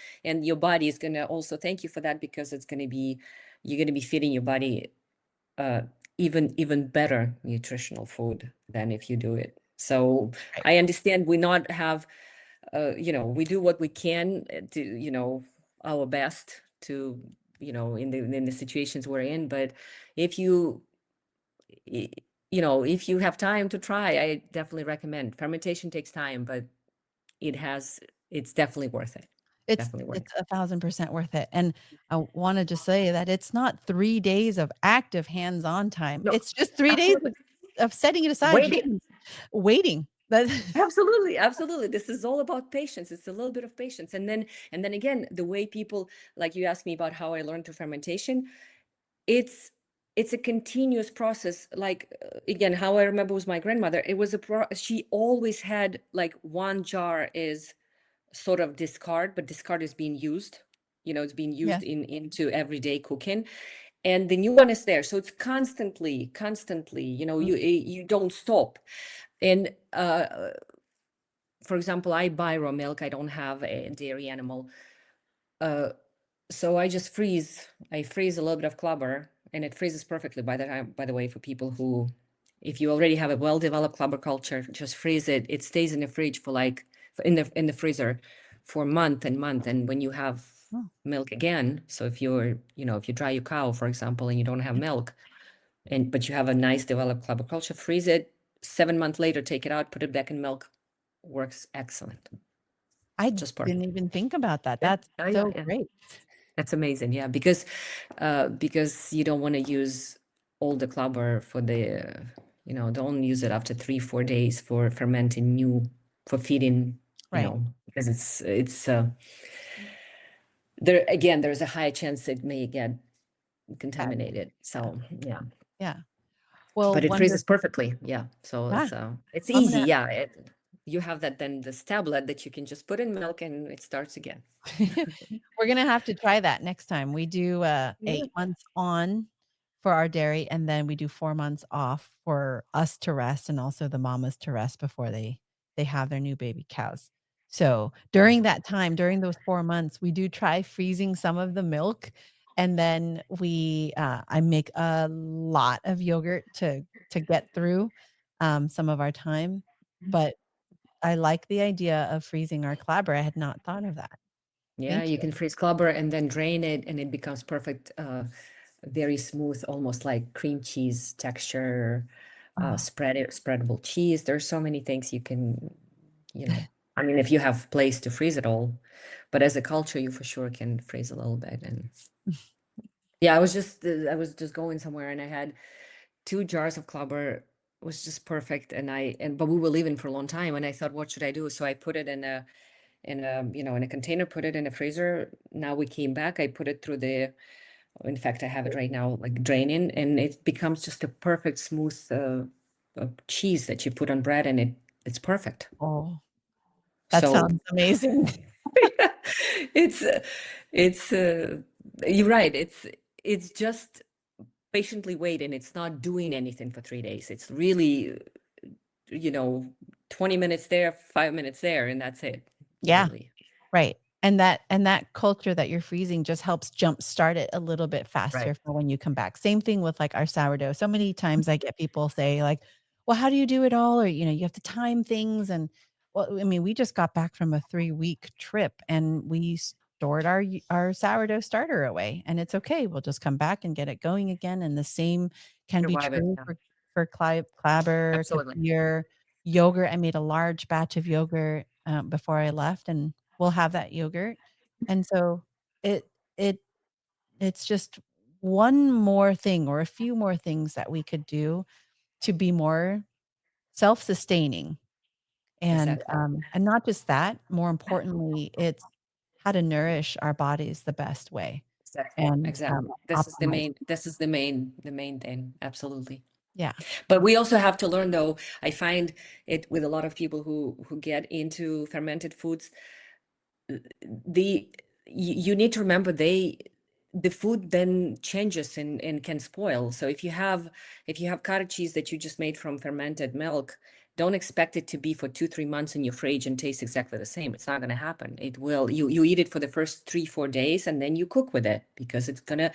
your body is going to also thank you for that because you're going to be feeding your body uh, even better nutritional food than if you do it. So right. I understand we not have we do what we can to, our best to, in the situations we're in. But if you, y- if you have time to try, I definitely recommend. Fermentation takes time, but it has, it's definitely worth it. It's Definitely worth it. it's 1,000% worth it, and I wanna just say that it's not 3 days of active hands-on time. No, It's just 3 days absolutely. of setting it aside, Waiting. waiting. That Absolutely, absolutely. This is all about patience. It's a little bit of patience. And then again, the way people, like you asked me about how I learned to fermentation, it's it's a continuous process. Like again, how I remember was my grandmother. It was she always had like one jar is sort of discard, but discard is being used. It's being Yeah, used into everyday cooking, and the new one is there. So it's constantly. mm, You don't stop. And for example, I buy raw milk. I don't have a dairy animal. Uh, so I freeze a little bit of Clabber, and it freezes perfectly by the way, for people who, if you already have a well-developed Clabber culture, just freeze it. It stays in the fridge for like, in the freezer for month and month. And when you have oh, milk again, so if you dry your cow, for example, and you don't have yeah. milk, but you have a nice developed Clabber culture, freeze it, 7 months later, take it out, put it back in milk. Works excellent. I Just didn't perfect. even think about that. Yeah. That's Oh, yeah, so yeah. great. That's amazing. Yeah, because you don't want to use all the Clabber don't use it after 3-4 days for fermenting for feeding, Right. because there again, there's a high chance it may get Yeah, contaminated. yeah, So yeah, yeah. Well, but it freezes wonderful. perfectly. Yeah, so Yeah, it's I'm easy. gonna Yeah, you have this tablet that you can just put in milk and it starts again. we're gonna have to try that next time. We do, Yeah. 8 months on, for our dairy, and then we do 4 months off for us to rest and also the mamas to rest before they have their new baby cows. So, during that time, during those 4 months, we do try freezing some of the milk, and then I make a lot of yogurt to get through, some of our time, but I like the idea of freezing our clabber. I had not thought of that. Yeah, Thank you you. can freeze Clabber and then drain it, and it becomes perfect, very smooth, almost like cream cheese texture, Oh, spreadable cheese. There's so many things you can, I mean, if you have place to freeze it all, but as a culture, you for sure can freeze a little bit. And yeah, I was just going somewhere, and I had 2 jars of Clabber. Was just perfect, but we were leaving for a long time, and I thought, what should I do? So I put it in a container, put it in a freezer. Now we came back, I put it through in fact, I have it right now, like draining, and it becomes just a perfect smooth cheese that you put on bread, and it's perfect. oh, that So sounds amazing. it's it's you're right. It's just patiently wait, and it's not doing anything for 3 days. It's really, you know 20 minutes there, 5 minutes there, and that's it, Yeah. really. Right. And that culture that you're freezing just helps jumpstart it a little bit Right. faster for when you come back. Same thing with, like, our sourdough. So many times I get people say, like, "Well, how do you do it all?" Or, "You have to time things," and well, I mean, we just got back from a 3-week trip, and we stored our sourdough starter away, and it's okay. We'll just come back and get it going again, and the same can be Survive it. true Yeah, for clabber, absolutely. kefir, yogurt. I made a large batch of yogurt, before I left, and we'll have that yogurt. And so it it it's just one more thing or a few more things that we could do to be more self-sustaining. Exactly. And not just that, more importantly, it's how to nourish our bodies the best way Exactly. and, Exactly. optimize. This is the main thing. Absolutely. Yeah. But we also have to learn, though, I find it with a lot of people who get into fermented foods, the you need to remember the food then changes and can spoil. So if you have cottage cheese that you just made from fermented milk, don't expect it to be for 2 3 months in your fridge and taste exactly the same. It's not going to happen. It will. You eat it for the first 3 4 days, and then you cook with it, because it's gonna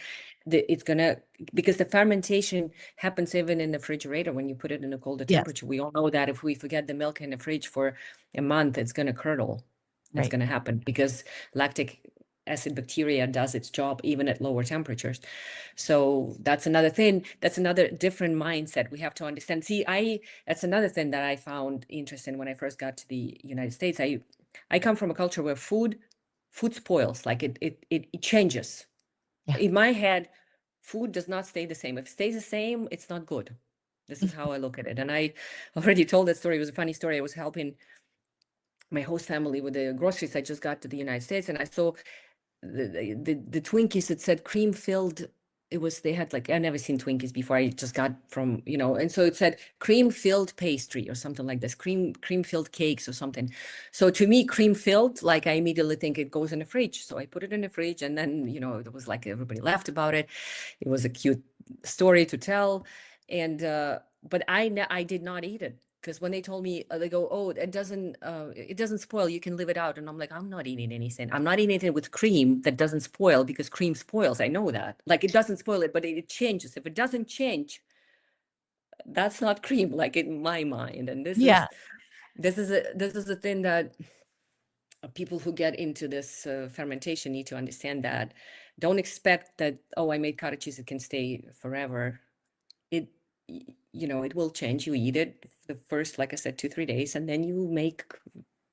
because the fermentation happens even in the refrigerator when you put it in a colder Yes. temperature. We all know that if we forget the milk in the fridge for a month, it's going to curdle. It's Right. going to happen because lactic acid bacteria does its job even at lower temperatures. So that's another thing. That's another different mindset we have to understand. See, that's another thing that I found interesting when I first got to the United States. I come from a culture where food spoils, like it changes. Yeah. In my head, food does not stay the same. If it stays the same, it's not good. This is how I look at it. And I already told that story. It was a funny story. I was helping my host family with the groceries. I just got to the United States, and I saw the Twinkies that said cream filled. They had, like, I never seen Twinkies before. I just got from, and so it said cream filled pastry or something like this, cream filled cakes or something. So to me, cream filled, like, I immediately think it goes in the fridge. So I put it in the fridge, and then, it was like everybody laughed about it. It was a cute story to tell. And but I did not eat it, because when they told me, they go, "Oh, it doesn't spoil, you can leave it out," and I'm like, I'm not eating anything. I'm not eating anything with cream that doesn't spoil, because cream spoils. I know that, like, it doesn't spoil it, but it changes. If it doesn't change, that's not cream, like, in my mind. And Yeah. this is a thing that people who get into this fermentation need to understand. That don't expect that, oh, I made cottage cheese, it can stay forever. It it will change. You eat it the first, like I said, 2 3 days, and then you make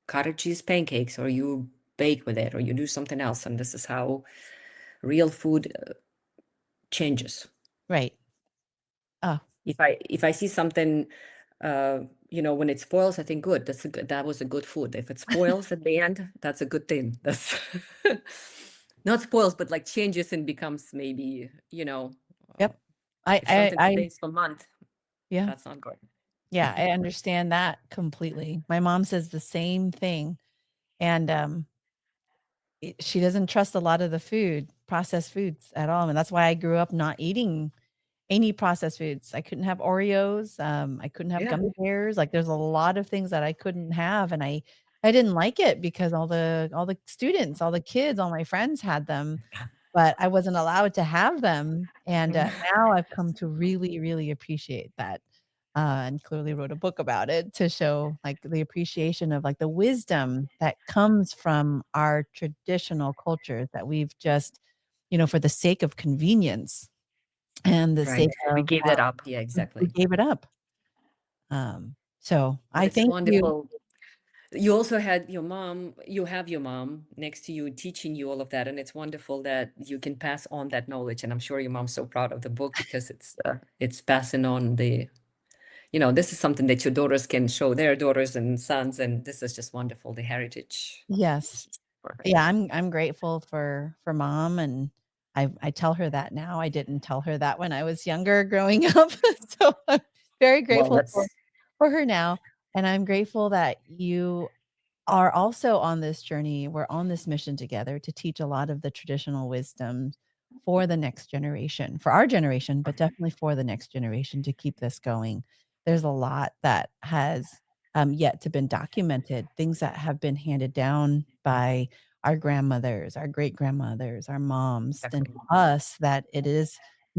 cottage cheese pancakes, or you bake with it, or you do something else. And this is how real food changes. Right. Oh, If I see something, when it spoils, I think, good, that was a good food. If it spoils at the end, that's a good thing. That's not spoils, but like changes and becomes, maybe, uh, yep. I if I something I stays for a month, yeah. that's not good. Yeah, I understand that completely. My mom says the same thing, and, she doesn't trust a lot of the processed foods at all, and that's why I grew up not eating any processed foods. I couldn't have Oreos, I couldn't have Yeah. gummy bears, like, there's a lot of things that I couldn't have, and I didn't like it because all the students, all the kids, all my friends had them, but I wasn't allowed to have them, and, now I've come to really, really appreciate that, and clearly wrote a book about it to show, like, the appreciation of, like, the wisdom that comes from our traditional cultures that we've just, for the sake of convenience and the Right. sake We of, gave that up. Yeah, we exactly. gave it up. So But I it's thank you. wonderful. You also had your mom, you have your mom next to you teaching you all of that. And it's wonderful that you can pass on that knowledge. And I'm sure your mom's so proud of the book because it's passing on this is something that your daughters can show their daughters and sons. And this is just wonderful, the heritage. Yes. For her. Yeah, I'm grateful for mom, and I tell her that now. I didn't tell her that when I was younger growing up. So I'm very Well, grateful that's for her now, and I'm grateful that you are also on this journey. We're on this mission together to teach a lot of the traditional wisdom for the next generation, for our generation, but definitely for the next generation to keep this going. There's a lot that has yet to been documented, things that have been handed down by our grandmothers, our great grandmothers, our moms, and exactly. to us that it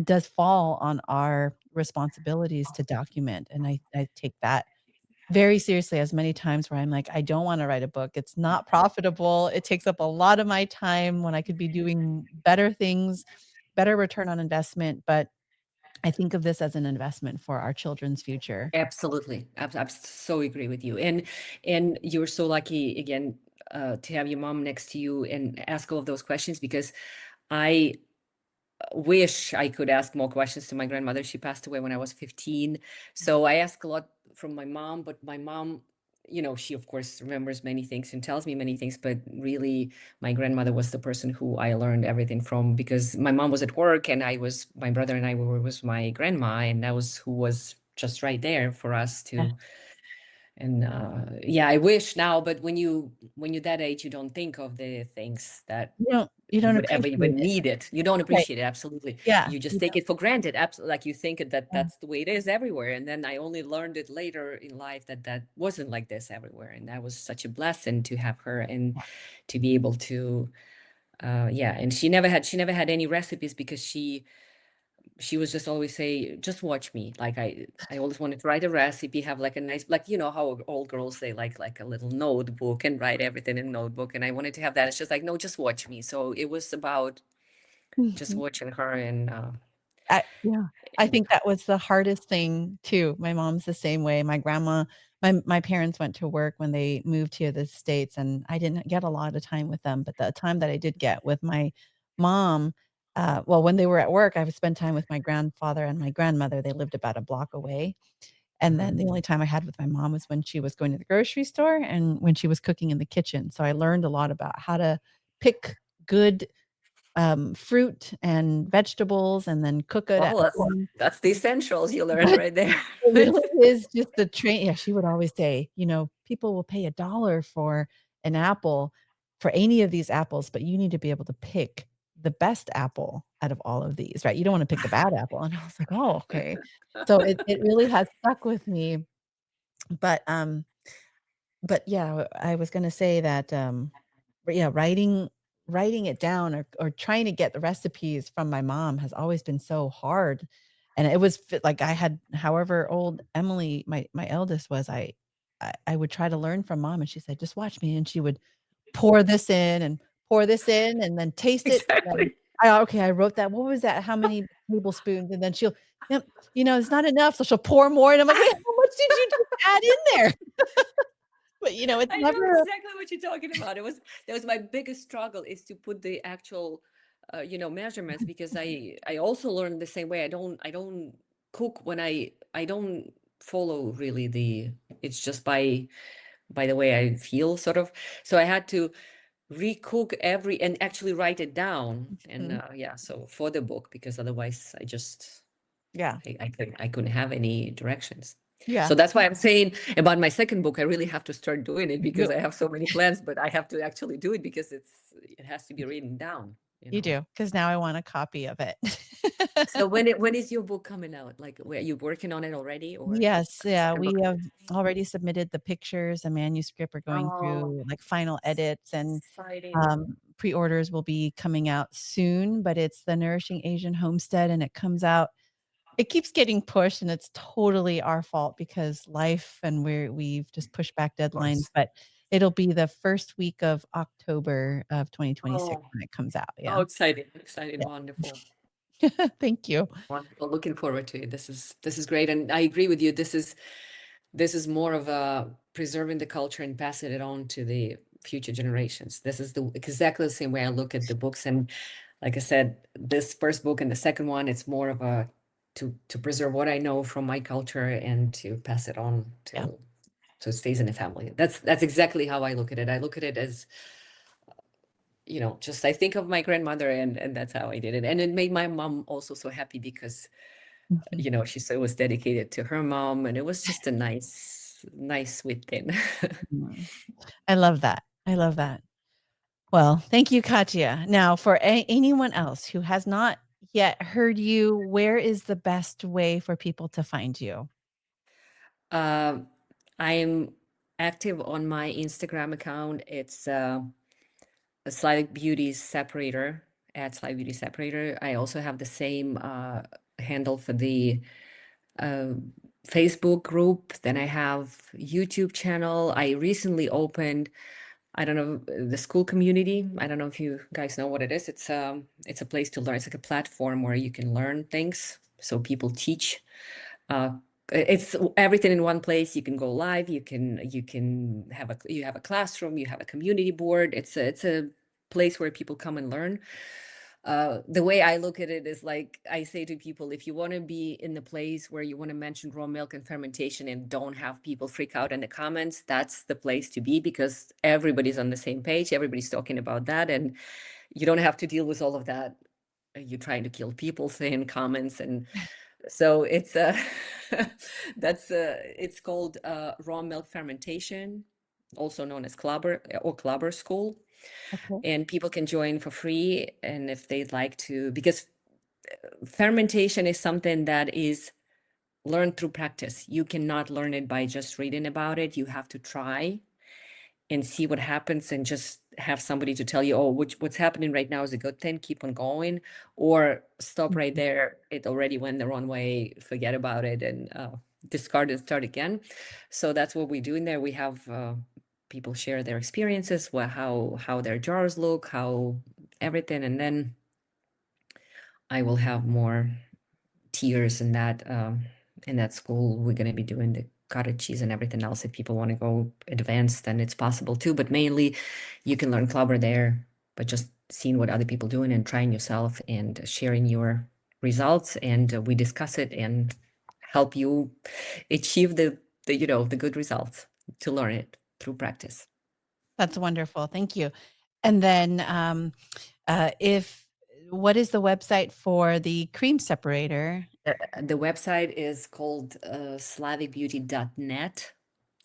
does fall on our responsibilities to document. And I take that very seriously as many times where I'm like, "I don't wanna write a book. It's not profitable. It takes up a lot of my time when I could be doing better things, better return on investment," but I think of this as an investment for our children's future. Absolutely. I so agree with you. And you're so lucky again to have your mom next to you and ask all of those questions because I wish I could ask more questions to my grandmother. She passed away when I was 15. So I ask a lot from my mom, but my mom, she of course remembers many things and tells me many things, but really my grandmother was the person who I learned everything from because my mom was at work and my brother and I were with my grandma, and that was who was just right there for us Yeah. to. And yeah, I wish now, but when you're that age, you don't think of the things that You you don't would ever appreciate even it. need it. You don't Right. appreciate it. Absolutely. Yeah. You just You take it for granted. Absolutely. Like you think that don't. that's the way it is everywhere. And then I only learned it later in life that that wasn't like this everywhere. And that was such a blessing to have her and to be able to, yeah. And she never had any recipes because she was just always say, just watch me. Like I always wanted to write a recipe, have like a nice, like, how old girls, they like a little notebook and write everything in a notebook. And I wanted to have that. It's just like, no, just watch me. So it was about just Mhm. watching her Yeah, I and think that was the hardest thing too. My mom's the same way. My grandma my parents went to work when they moved to the States, and I didn't get a lot of time with them, but the time that I did get with my mom, well, when they were at work, I would spend time with my grandfather and my grandmother. They lived about a block away, and then Mhm. the only time I had with my mom was when she was going to the grocery store and when she was cooking in the kitchen. So I learned a lot about how to pick good fruit and vegetables and then cook it at Well, that's home. that's the essentials you learn But right there. it really is just the train. Yeah, she would always say, "People will pay $1 for an apple, for any of these apples, but you need to be able to pick the best apple out of all of these, right? You don't wanna pick the bad apple." And I was like, "Oh, okay." So it really has stuck with me, but, yeah, I was gonna say that, but yeah, writing it down or trying to get the recipes from my mom has always been so hard, and it was like I had however old Emily, my eldest was, I would try to learn from mom, and she said, "Just watch me," and she would pour this in and pour this in and then taste it, and then, Exactly. okay, I wrote that. What was that? How many tablespoons? And then she'll, "Yep, it's not enough," so she'll pour more, and I'm like, "Wait, how much did you just add in there?" But, it's I know never exactly what you're talking about. That was my biggest struggle is to put the actual, measurements because I also learned the same way. I don't cook when I don't follow really it's just by the way I feel sort of. So I had to recook every and actually write it down and Mhm. yeah. So for the book because otherwise Yeah. I couldn't have any directions. Yeah. So that's why I'm saying about my second book, I really have to start doing it You because I have so many plans, but I have to actually do it because it has to be written down. You do, because now I want a copy of it. So when is your book coming out? Like, were you working on it already, or Yes, yeah, second we book? have already submitted the pictures and manuscript. We're going Oh, through, like, final edits, and, exciting. pre-orders will be coming out soon, but it's the Nourishing Asian Homestead, and it comes out it keeps getting pushed, and it's totally our fault because life, and we've just pushed back Of deadlines, course. but it'll be the first week of October of 2026 Oh, when it comes out, oh, yeah. exciting, exciting, wonderful. Yeah. Thank you. Wonderful. Looking forward to it. This is great. And I agree with you. This is more of a preserving the culture and passing it on to the future generations. This is the exactly the same way I look at the books. And like I said, this first book and the second one, it's more of a to preserve what I know from my culture and to pass it on Yeah. to so it stays in the family. That's exactly how I look at it. I look at it as, just I think of my grandmother, and that's how I did it. And it made my mom also so happy because Mhm. she so was dedicated to her mom, and it was just a nice sweet thing. Mm. I love that. I love that. Well, thank you, Katya. Now, for anyone else who has not yet heard you, where is the best way for people to find you? um I'm active on my Instagram account. It's a Slavic Beauty Separator, at Slavic Beauty Separator. I also have the same handle for the uh, Facebook group. Then I have YouTube channel. I recently opened, I don't know, the school community. I don't know if you guys know what it is. It's a place to learn. It's like a platform where you can learn things. So people teach. Uh, it's everything in one place. You can go live. You can have a classroom. You have a community board. It's a place where people come and learn. The way I look at it is like I say to people, if you want to be in the place where you want to mention raw milk and fermentation and don't have people freak out in the comments, that's the place to be because everybody's on the same page. Everybody's talking about that, and you don't have to deal with all of that. You're trying to kill people saying comments, and so it's it's called raw milk fermentation, also known as Clabber or Clabber School, Okay. and people can join for free. And if they'd like to, because fermentation is something that is learned through practice. You cannot learn it by just reading about it. You have to try and see what happens and just have somebody to tell you, oh, what's happening right now is a good thing, keep on going, or stop right Mhm. there, it already went the wrong way, forget about it, and discard and start again. So that's what we do in there. We have people share their experiences, how their jars look, how everything, and then I will have more tiers in that school. We're going to be doing the cottage cheese and everything else. If people want to go advanced, then it's possible too. But mainly, you can learn Clubber there, but just seeing what other people doing and trying yourself and sharing your results, and we discuss it and help you achieve the good results to learn it through practice. That's wonderful. Thank you. And then, if what is the website for the cream separator? The website is called slavicbeauty.net.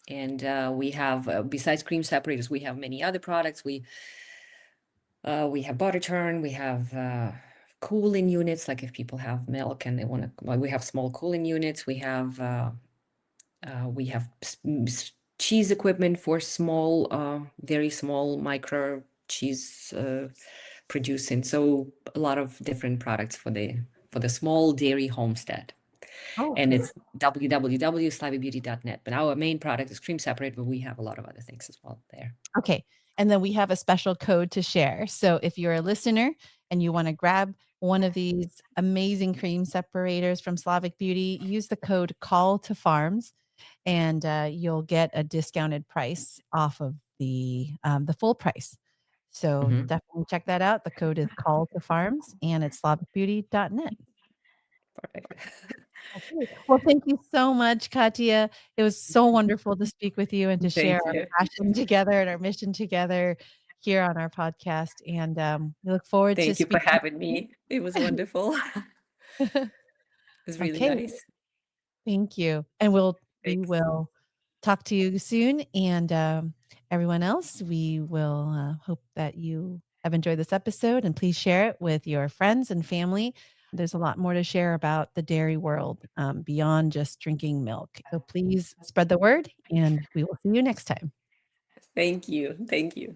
And we have, besides cream separators, we have many other products. We have butter churn, we have cooling units, like if people have milk and they want to, well, we have small cooling units. We have cheese equipment for small, very small micro cheese producing. So a lot of different products for the small dairy homestead. Oh, And okay. it's www.slavibeauty.net. But our main product is cream separate, but we have a lot of other things as well there. Okay. And then we have a special code to share. So if you're a listener and you want to grab one of these amazing cream separators from Slavic Beauty, use the code call to farms, and you'll get a discounted price off of the full price. So Mhm. definitely check that out. The code is call to farms, and it's slavicbeauty.net. Perfect. Okay. Well, thank you so much, Katya. It was so wonderful to speak with you and to share Thank our you. passion together and our mission together here on our podcast. And we look forward to Thank you for speaking. having me. It was wonderful. It's really Okay. nice. Thank you. And we Thanks. will talk to you soon. And everyone else, we will hope that you have enjoyed this episode, and please share it with your friends and family. There's a lot more to share about the dairy world, beyond just drinking milk. So please spread the word, and we will see you next time. Thank you. Thank you.